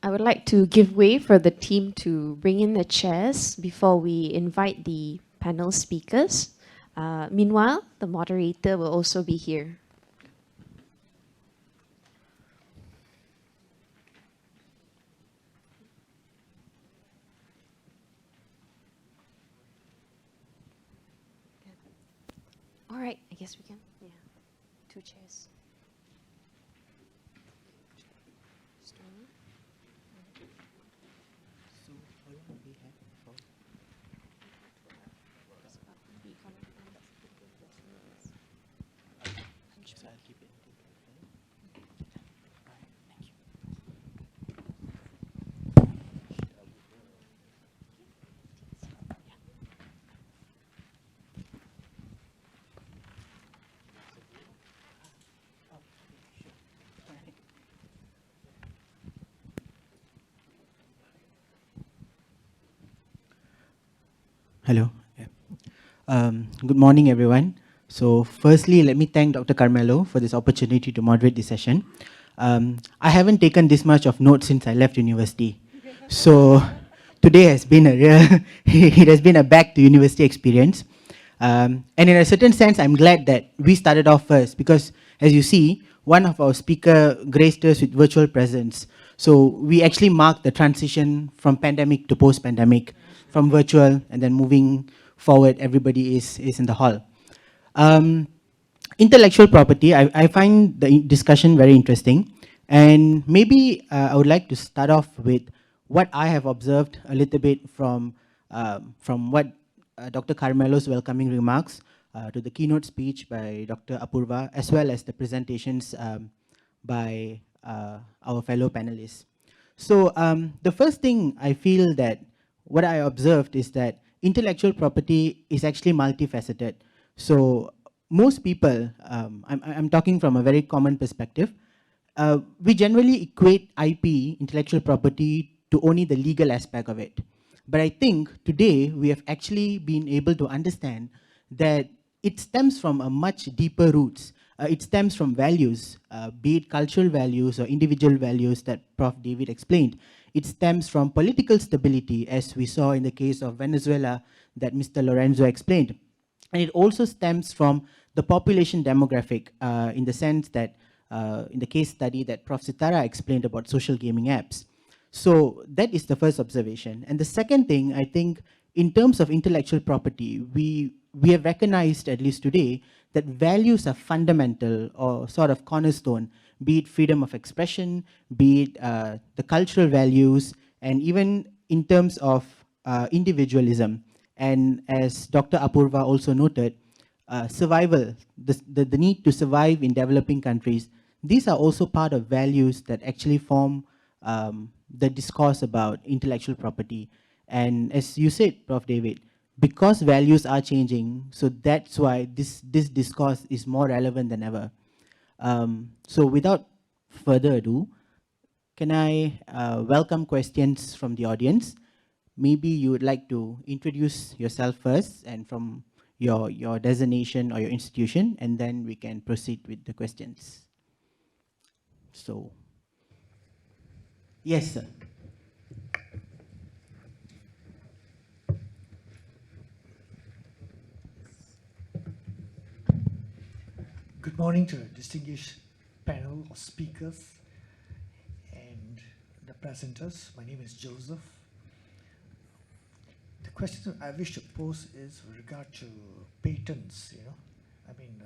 I would like to give way for the team to bring in the chairs before we invite the panel speakers. Meanwhile, the moderator will also be here. All right, I guess we can. Yeah, 2 chairs. Hello. Yeah. Good morning, everyone. So firstly, let me thank Dr. Carmelo for this opportunity to moderate this session. I haven't taken this much of notes since I left university. So today has been a real, it has been a back to university experience. And in a certain sense, I'm glad that we started off first because as you see, one of our speaker graced us with virtual presence. So we actually marked the transition from pandemic to post-pandemic, from virtual and then moving forward, everybody is in the hall. Intellectual property, I find the discussion very interesting. And maybe I would like to start off with what I have observed a little bit from what Dr. Carmelo's welcoming remarks to the keynote speech by Dr. Apurva, as well as the presentations by our fellow panelists. So the first thing I feel that what I observed is that intellectual property is actually multifaceted. So most people, I'm talking from a very common perspective, we generally equate IP, intellectual property, to only the legal aspect of it. But I think today we have actually been able to understand that it stems from a much deeper roots. It stems from values, be it cultural values or individual values that Prof. David explained. It stems from political stability, as we saw in the case of Venezuela that Mr. Lorenzo explained. And it also stems from the population demographic in the sense that in the case study that Prof. Sitara explained about social gaming apps. So that is the first observation. And the second thing, I think, in terms of intellectual property, we have recognized, at least today, that values are fundamental or sort of cornerstone, be it freedom of expression, be it the cultural values, and even in terms of individualism. And as Dr. Apurva also noted, survival, the need to survive in developing countries, these are also part of values that actually form the discourse about intellectual property. And as you said, Prof. David, because values are changing, so that's why this discourse is more relevant than ever. So without further ado, can I welcome questions from the audience? Maybe you would like to introduce yourself first and from your designation or your institution, and then we can proceed with the questions. So, yes, sir. Good morning to a distinguished panel of speakers and the presenters. My name is Joseph. The question I wish to pose is with regard to patents. I mean,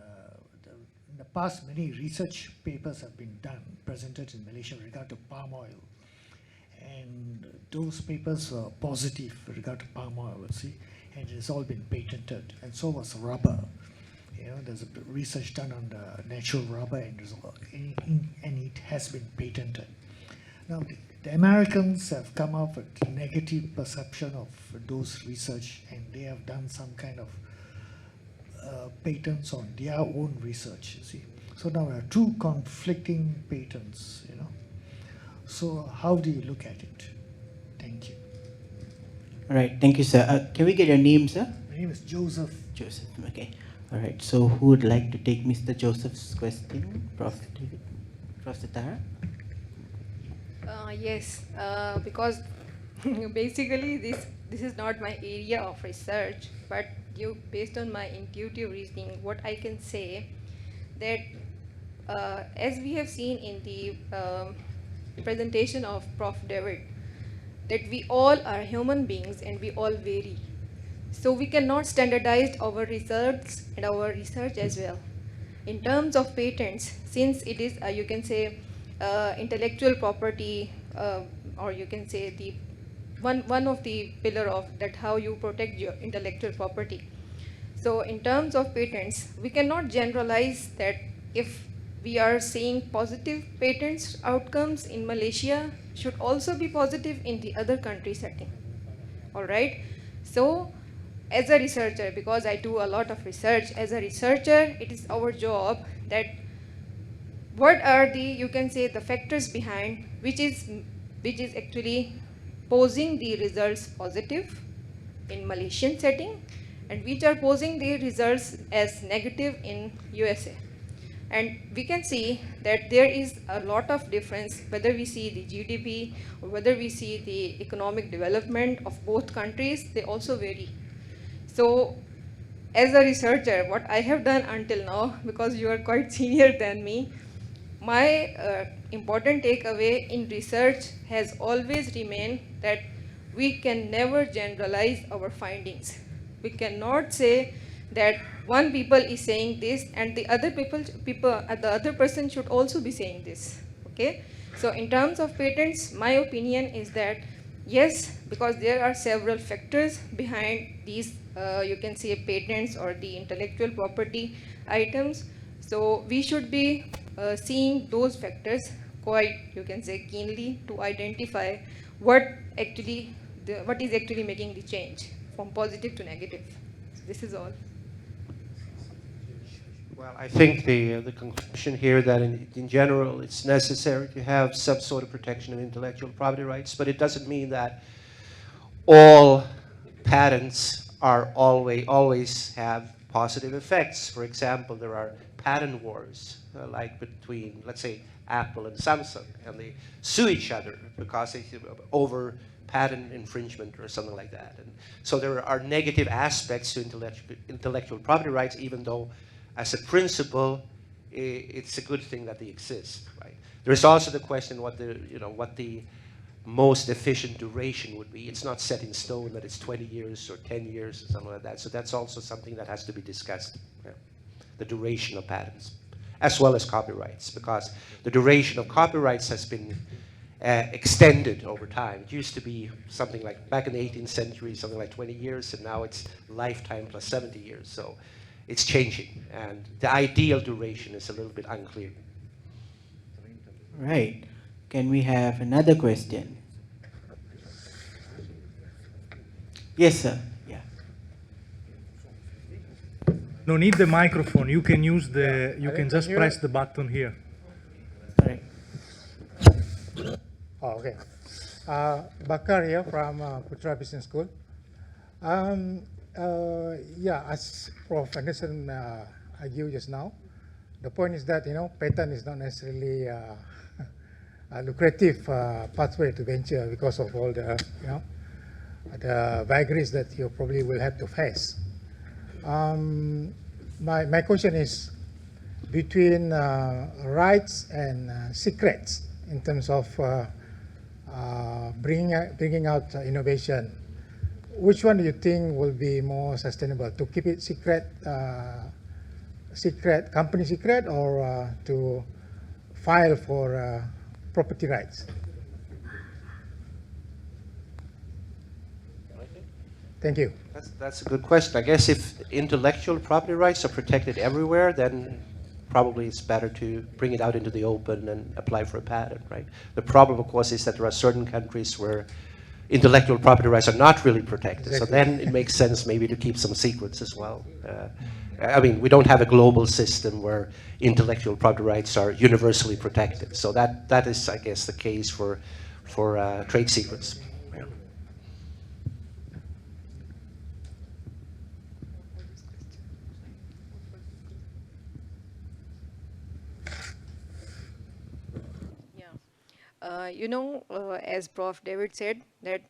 in the past, many research papers have been presented in Malaysia with regard to palm oil. And those papers were positive with regard to palm oil, and it has all been patented. And so was rubber. There's a research done on the natural rubber, and it has been patented. Now, the Americans have come up with negative perception of those research, and they have done some kind of patents on their own research. So now we have two conflicting patents. So how do you look at it? Thank you. All right, thank you, sir. Can we get your name, sir? My name is Joseph. Joseph, okay. All right, so who would like to take Mr. Joseph's question? Prof. David? Prof. Sitara? Yes, because basically this is not my area of research, but based on my intuitive reasoning, what I can say that as we have seen in the presentation of Prof. David, that we all are human beings and we all vary. So we cannot standardize our results and our research as well. In terms of patents, since it is, you can say, intellectual property, or you can say the one of the pillar of that how you protect your intellectual property. So in terms of patents, we cannot generalize that if we are seeing positive patents outcomes in Malaysia should also be positive in the other country setting. All right. So as a researcher, because I do a lot of research, as a researcher, it is our job that what are the, you can say, the factors behind which is actually posing the results positive in Malaysian setting and which are posing the results as negative in USA. And we can see that there is a lot of difference whether we see the GDP or whether we see the economic development of both countries, they also vary. So as a researcher, what I have done until now, because you are quite senior than me, my important takeaway in research has always remained that we can never generalize our findings. We cannot say that one people is saying this and the other the other person should also be saying this. Okay. So in terms of patents, my opinion is that yes, because there are several factors behind these, you can say, patents or the intellectual property items. So we should be seeing those factors quite, you can say, keenly to identify what what is actually making the change from positive to negative. So this is all. Well, I think the conclusion here that in general it's necessary to have some sort of protection of intellectual property rights, but it doesn't mean that all patents are always have positive effects. For example, there are patent wars, like between, let's say, Apple and Samsung, and they sue each other because they over patent infringement or something like that. And so there are negative aspects to intellectual property rights, even though, as a principle, it's a good thing that they exist, right? There's also the question what the most efficient duration would be. It's not set in stone that it's 20 years or 10 years or something like that. So that's also something that has to be discussed, yeah. The duration of patents, as well as copyrights, because the duration of copyrights has been extended over time. It used to be something like, back in the 18th century, something like 20 years, and now it's lifetime plus 70 years. So it's changing, and the ideal duration is a little bit unclear. Right. Can we have another question? Yes, sir. Yeah. No need the microphone. You can use you can just press the button here. All right. Oh, okay. Bakar here from Putra Business School. Yeah, as Prof. Anderson argued just now, the point is that, patent is not necessarily a lucrative pathway to venture because of all the, the vagaries that you probably will have to face. My question is between rights and secrets in terms of bringing out innovation. Which one do you think will be more sustainable? To keep it secret, company secret, or to file for property rights? Thank you. That's a good question. I guess if intellectual property rights are protected everywhere, then probably it's better to bring it out into the open and apply for a patent, right? The problem, of course, is that there are certain countries where intellectual property rights are not really protected. Exactly. So then it makes sense maybe to keep some secrets as well. I mean, we don't have a global system where intellectual property rights are universally protected. So that is, I guess, the case for trade secrets. Yeah. As Prof. David said, that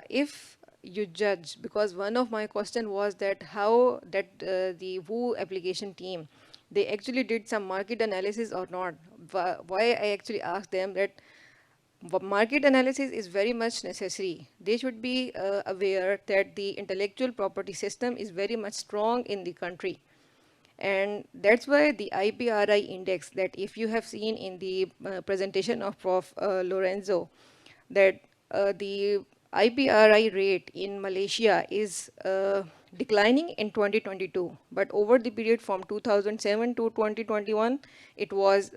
if you judge, because one of my question was that how that the Wooo application team, they actually did some market analysis or not. Why I actually asked them that market analysis is very much necessary. They should be aware that the intellectual property system is very much strong in the country. And that's why the IPRI index, that if you have seen in the presentation of Prof. Lorenzo, that the IPRI rate in Malaysia is declining in 2022, but over the period from 2007 to 2021, it was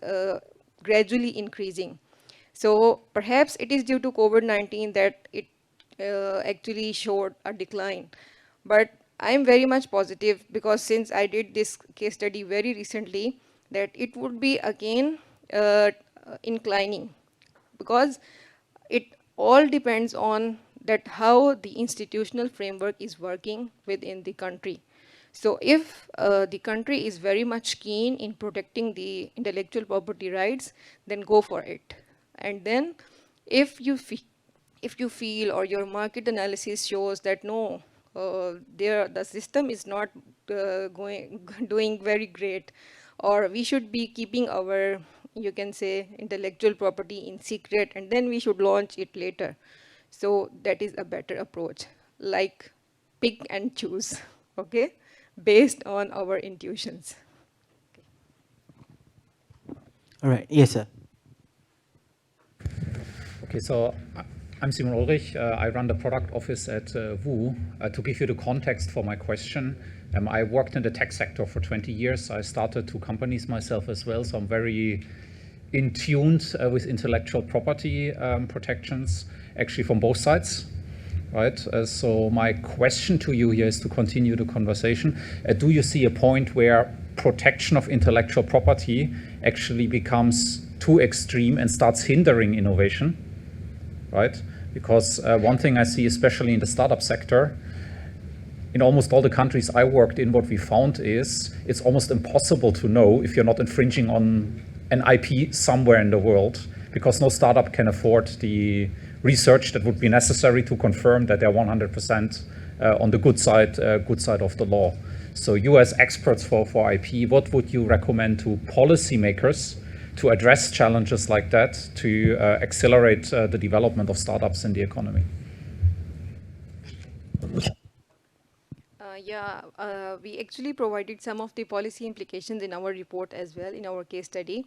gradually increasing. So perhaps it is due to COVID-19 that it actually showed a decline. But I'm very much positive, because since I did this case study very recently, that it would be again inclining, because it all depends on that how the institutional framework is working within the country. So if the country is very much keen in protecting the intellectual property rights, then go for it. And then if you feel or your market analysis shows that no, the system is not doing very great, or we should be keeping our, you can say, intellectual property in secret, and then we should launch it later. So that is a better approach, like pick and choose, okay, based on our intuitions. All right. Yes, sir. Okay, so I'm Simon Ulrich. I run the product office at Wooo. To give you the context for my question, I worked in the tech sector for 20 years. I started two companies myself as well, so I'm very in tune with intellectual property protections, actually from both sides, right? So my question to you here is to continue the conversation. Do you see a point where protection of intellectual property actually becomes too extreme and starts hindering innovation, right? Because one thing I see, especially in the startup sector, in almost all the countries I worked in, what we found is it's almost impossible to know if you're not infringing on an IP somewhere in the world, because no startup can afford the research that would be necessary to confirm that they're 100% on the good side of the law. So you as experts for IP, what would you recommend to policymakers to address challenges like that, to accelerate the development of startups in the economy? We actually provided some of the policy implications in our report as well, in our case study,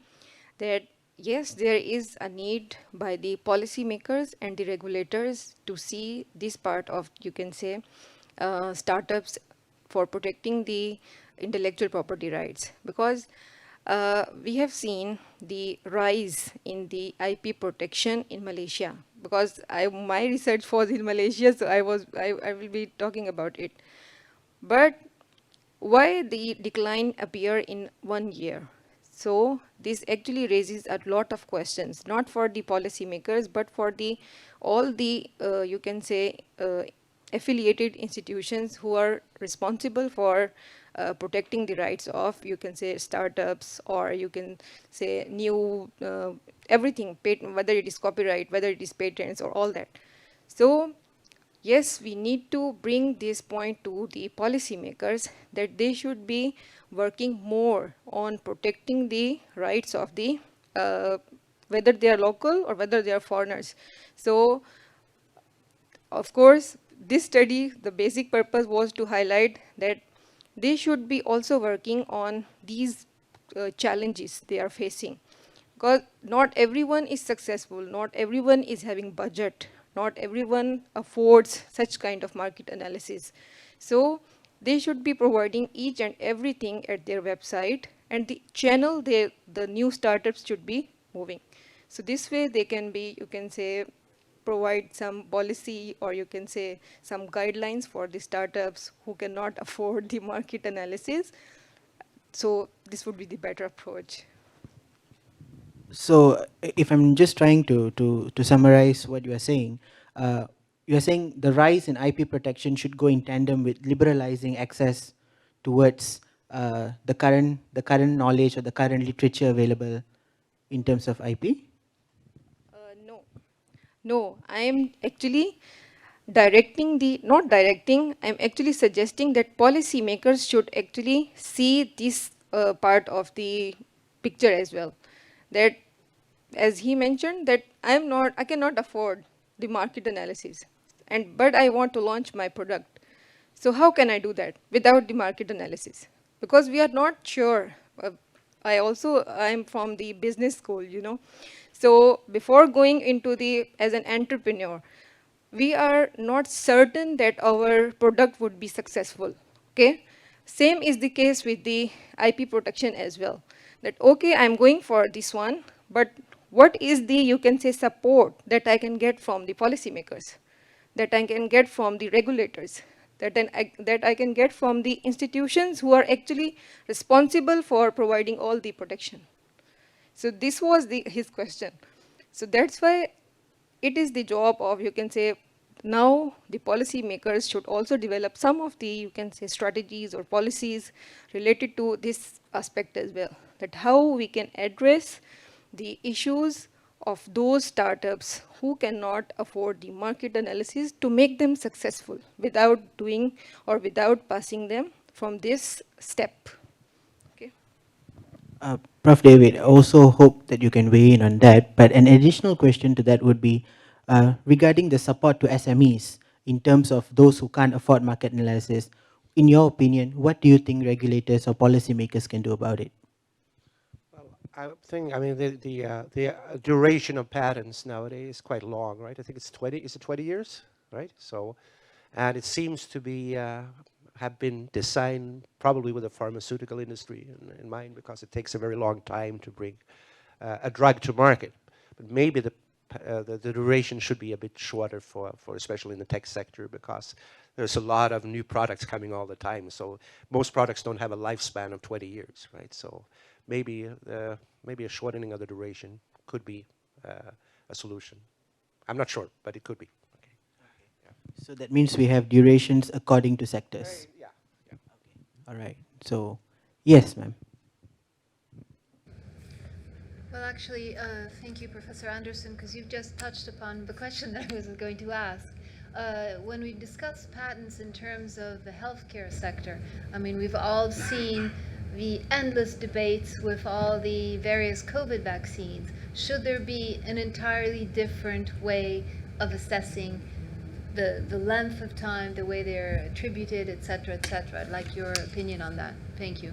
that yes, there is a need by the policymakers and the regulators to see this part of, you can say, startups for protecting the intellectual property rights, because we have seen the rise in the IP protection in Malaysia, because my research was in Malaysia, so I will be talking about it. But why the decline appear in 1 year? So this actually raises a lot of questions, not for the policymakers, but for all the you can say affiliated institutions who are responsible for protecting the rights of, you can say, startups, or you can say new everything, whether it is copyright, whether it is patents, or all that. So yes, we need to bring this point to the policymakers, that they should be working more on protecting the rights of the, whether they are local or whether they are foreigners. So, of course, this study, the basic purpose was to highlight that they should be also working on these challenges they are facing. Because not everyone is successful, not everyone is having budget, not everyone affords such kind of market analysis. So they should be providing each and everything at their website, and the channel the new startups should be moving. So this way they can be, you can say, provide some policy, or you can say some guidelines for the startups who cannot afford the market analysis. So this would be the better approach. So if I'm just trying to summarize what you are saying the rise in IP protection should go in tandem with liberalizing access towards the current knowledge or the current literature available in terms of IP? No, I am actually not directing, I'm actually suggesting that policymakers should actually see this part of the picture as well. That, as he mentioned, that I cannot afford the market analysis, but I want to launch my product. So how can I do that without the market analysis? Because we are not sure. I'm from the business school, you know. So before going into as an entrepreneur, we are not certain that our product would be successful, okay? Same is the case with the IP protection as well. That, okay, I'm going for this one, but what is the, you can say, support that I can get from the policymakers, that I can get from the regulators, that I can get from the institutions who are actually responsible for providing all the protection? So this was his question. So that's why it is the job of, you can say, now the policymakers should also develop some of the, you can say, strategies or policies related to this aspect as well. That how we can address the issues of those startups who cannot afford the market analysis to make them successful without doing or without passing them from this step. Okay. Prof. David, I also hope that you can weigh in on that. But an additional question to that would be regarding the support to SMEs in terms of those who can't afford market analysis. In your opinion, what do you think regulators or policymakers can do about it? I think, I mean, the duration of patents nowadays is quite long, right? I think it's 20, is it 20 years, right? So, and it seems to be, have been designed probably with the pharmaceutical industry in mind, because it takes a very long time to bring a drug to market. But maybe the duration should be a bit shorter for especially in the tech sector, because there's a lot of new products coming all the time. So most products don't have a lifespan of 20 years, right? So maybe maybe a shortening of the duration could be a solution. I'm not sure, but it could be. Okay. Yeah. So that means we have durations according to sectors. Yeah. Okay. All right. So, yes, ma'am. Well, actually, thank you, Professor Anderson, because you've just touched upon the question that I was going to ask. When we discuss patents in terms of the healthcare sector, I mean, we've all seen the endless debates with all the various COVID vaccines. Should there be an entirely different way of assessing the length of time, the way they're attributed, et cetera, et cetera? I'd like your opinion on that. Thank you.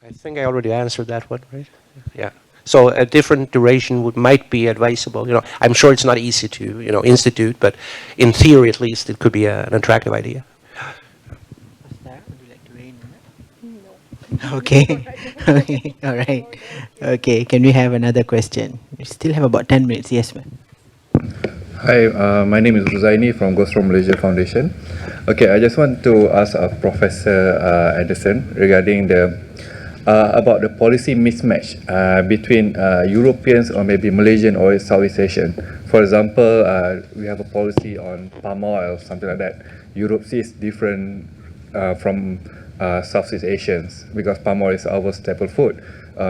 I think I already answered that one, right? Yeah. So a different duration might be advisable. You know, I'm sure it's not easy to, institute, but in theory, at least, it could be an attractive idea. Okay. Okay. All right. Okay. Can we have another question? We still have about 10 minutes. Yes, ma'am. Hi, my name is Ruzaini from Ghost from Malaysia Foundation. Okay, I just want to ask Professor Anderson regarding about the policy mismatch between Europeans or maybe Malaysian or Southeast Asian. For example, we have a policy on palm oil, something like that. Europe sees different from Southeast Asians, because palm oil is our staple food,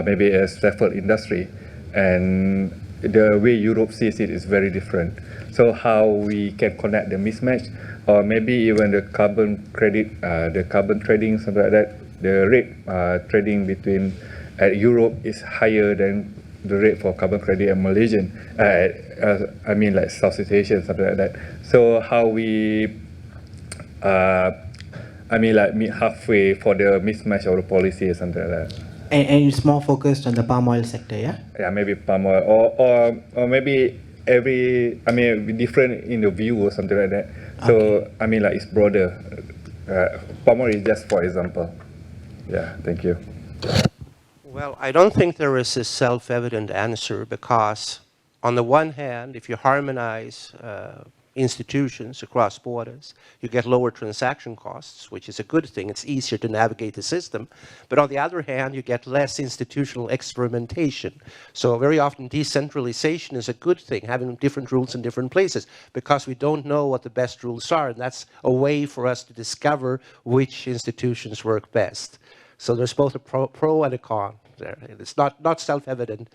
maybe a staple industry, and the way Europe sees it is very different. So how we can connect the mismatch, or maybe even the carbon credit, the carbon trading, something like that. The rate trading between Europe is higher than the rate for carbon credit and Malaysian. I mean, like Southeast Asian, something like that. So how we meet halfway for the mismatch of the policy or something like that. And it's more focused on the palm oil sector, yeah? Yeah, maybe palm oil, or maybe different in the view or something like that. So, Okay. Like it's broader. Palm oil is just for example. Yeah, thank you. Well, I don't think there is a self-evident answer, because on the one hand, if you harmonize institutions across borders, you get lower transaction costs, which is a good thing. It's easier to navigate the system. But on the other hand, you get less institutional experimentation. So very often decentralization is a good thing, having different rules in different places, because we don't know what the best rules are. And that's a way for us to discover which institutions work best. So there's both a pro and a con there. It's not self-evident.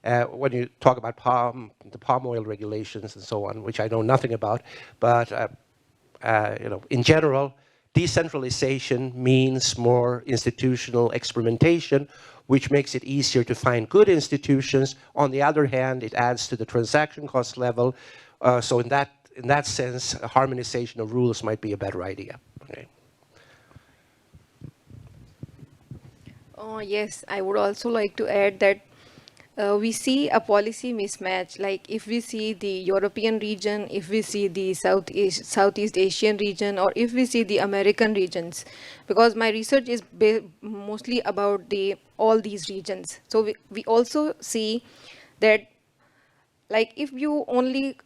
when you talk about the palm oil regulations and so on, which I know nothing about, but in general, decentralization means more institutional experimentation, which makes it easier to find good institutions. On the other hand, it adds to the transaction cost level. So in that sense, a harmonization of rules might be a better idea. Okay. Yes, I would also like to add that we see a policy mismatch. Like if we see the European region, if we see the Southeast Asian region, or if we see the American regions, because my research is mostly about all these regions. So we also see that, like if you only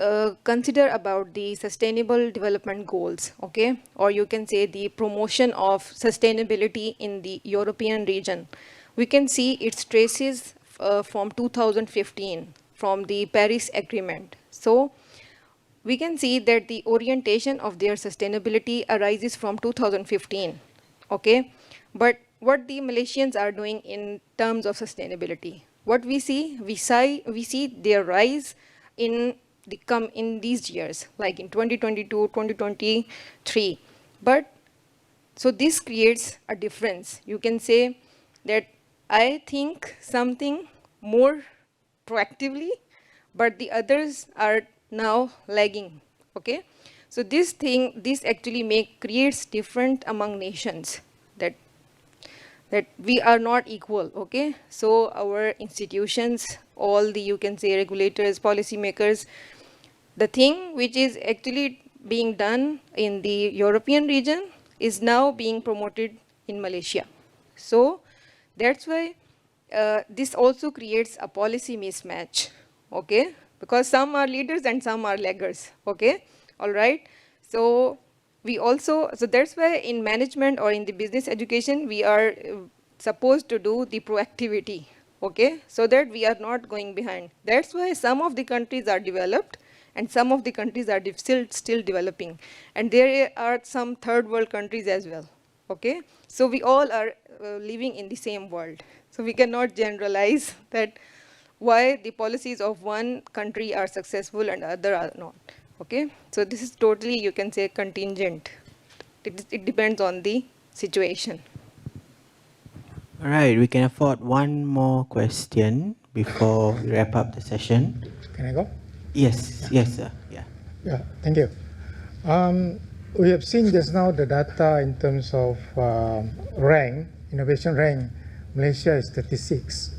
consider about the sustainable development goals, okay, or you can say the promotion of sustainability in the European region, we can see its traces from 2015, from the Paris Agreement. So we can see that the orientation of their sustainability arises from 2015, okay? But what the Malaysians are doing in terms of sustainability, what we see their rise in these years, like in 2022, 2023. But so this creates a difference. You can say that I think something more proactively, but the others are now lagging, okay? So this actually creates different among nations, that we are not equal, okay? So our institutions, all the, you can say, regulators, policymakers, the thing which is actually being done in the European region is now being promoted in Malaysia. So that's why this also creates a policy mismatch, okay? Because some are leaders and some are laggers, okay? All right? So that's why in management or in the business education, we are supposed to do the proactivity, okay? So that we are not going behind. That's why some of the countries are developed and some of the countries are still developing. And there are some third world countries as well, okay? So we all are living in the same world. So we cannot generalize that why the policies of one country are successful and other are not, okay? So this is totally, you can say, contingent. It depends on the situation. All right, we can afford one more question before we wrap up the session. Can I go? Yes, yes, sir. Yeah. Yeah, thank you. We have seen just now the data in terms of innovation rank. Malaysia is 36,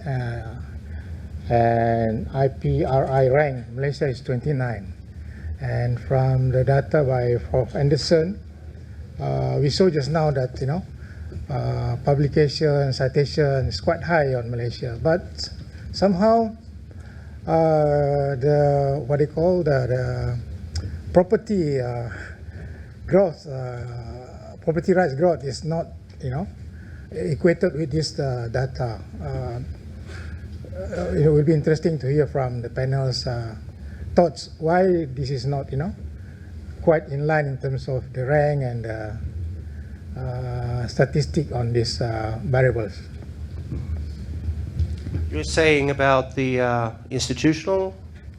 and IPRI rank, Malaysia is 29. And from the data by Prof. Anderson, we saw just now that, publication, citation is quite high on Malaysia, but somehow the property growth, property rights growth is not, equated with this data. It will be interesting to hear from the panel's thoughts why this is not, quite in line in terms of the rank and statistic on these variables. You're saying about the institutional?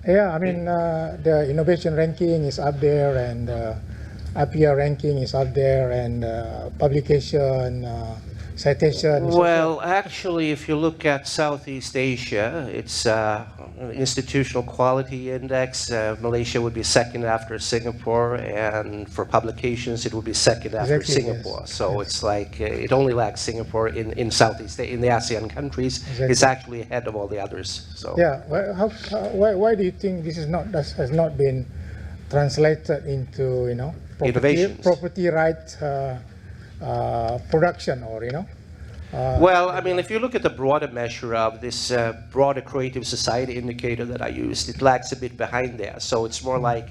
Yeah, I mean, the innovation ranking is up there, and IPR ranking is up there, and publication, citation. Well, actually, if you look at Southeast Asia, it's institutional quality index. Malaysia would be second after Singapore, and for publications, it would be second after Singapore. Yes. So it's like it only lags Singapore in Southeast in the ASEAN countries. Exactly. It's actually ahead of all the others. So yeah, why do you think this is has not been translated into property right production, or well, I mean, if you look at the broader measure of this broader creative society indicator that I used, it lags a bit behind there. So it's more like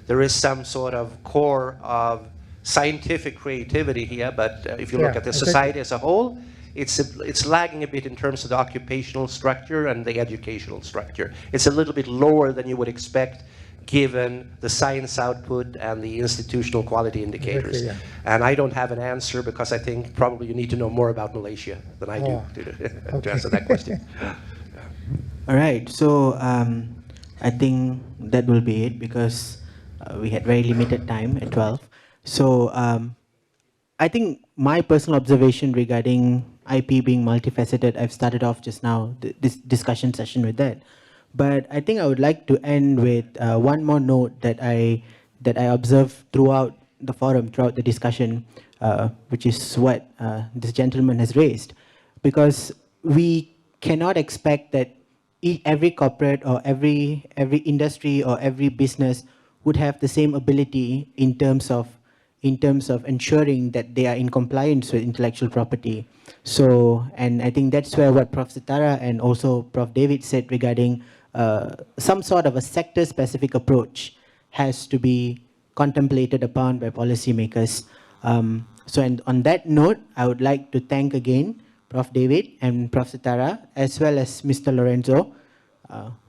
there is some sort of core of scientific creativity here, but if you look at the society as a whole, it's lagging a bit in terms of the occupational structure and the educational structure. It's a little bit lower than you would expect given the science output and the institutional quality indicators. Exactly, yeah. And I don't have an answer because I think probably you need to know more about Malaysia than I do to answer that question. All right, so I think that will be it because we had very limited time at 12. So I think my personal observation regarding IP being multifaceted, I've started off just now, this discussion session with that. But I think I would like to end with one more note that I observed throughout the forum, throughout the discussion, which is what this gentleman has raised. Because we cannot expect that every corporate or every industry or every business would have the same ability in terms of ensuring that they are in compliance with intellectual property. So, and I think that's where what Prof. Sitara and also Prof. David said regarding some sort of a sector-specific approach has to be contemplated upon by policymakers. So, and on that note, I would like to thank again Prof. David and Prof. Sitara, as well as Mr. Lorenzo.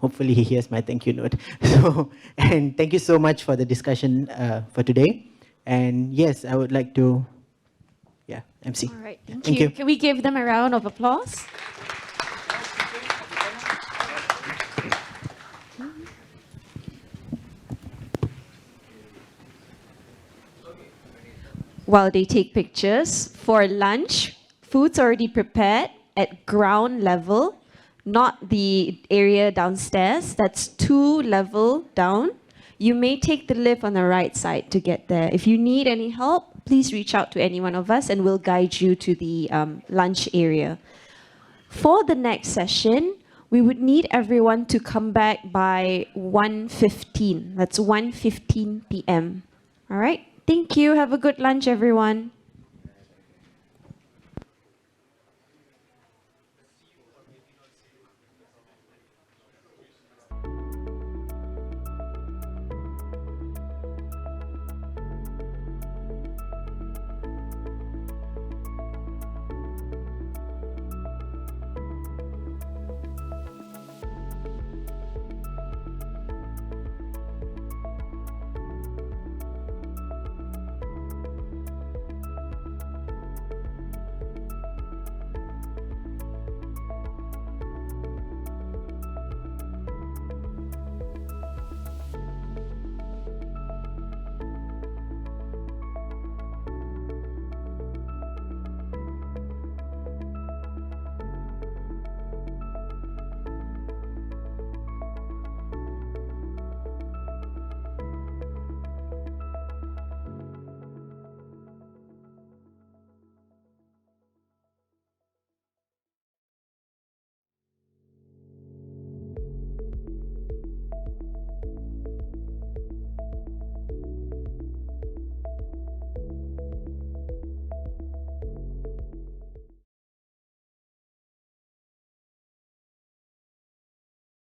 Hopefully he hears my thank you note. So, and thank you so much for the discussion for today. And yes, I would like to, MC. All right, thank you. Can we give them a round of applause? While they take pictures, for lunch, food's already prepared at ground level, not the area downstairs. That's 2 levels down. You may take the lift on the right side to get there. If you need any help, please reach out to any one of us and we'll guide you to the lunch area. For the next session, we would need everyone to come back by 1:15. That's 1:15 p.m. All right? Thank you. Have a good lunch, everyone.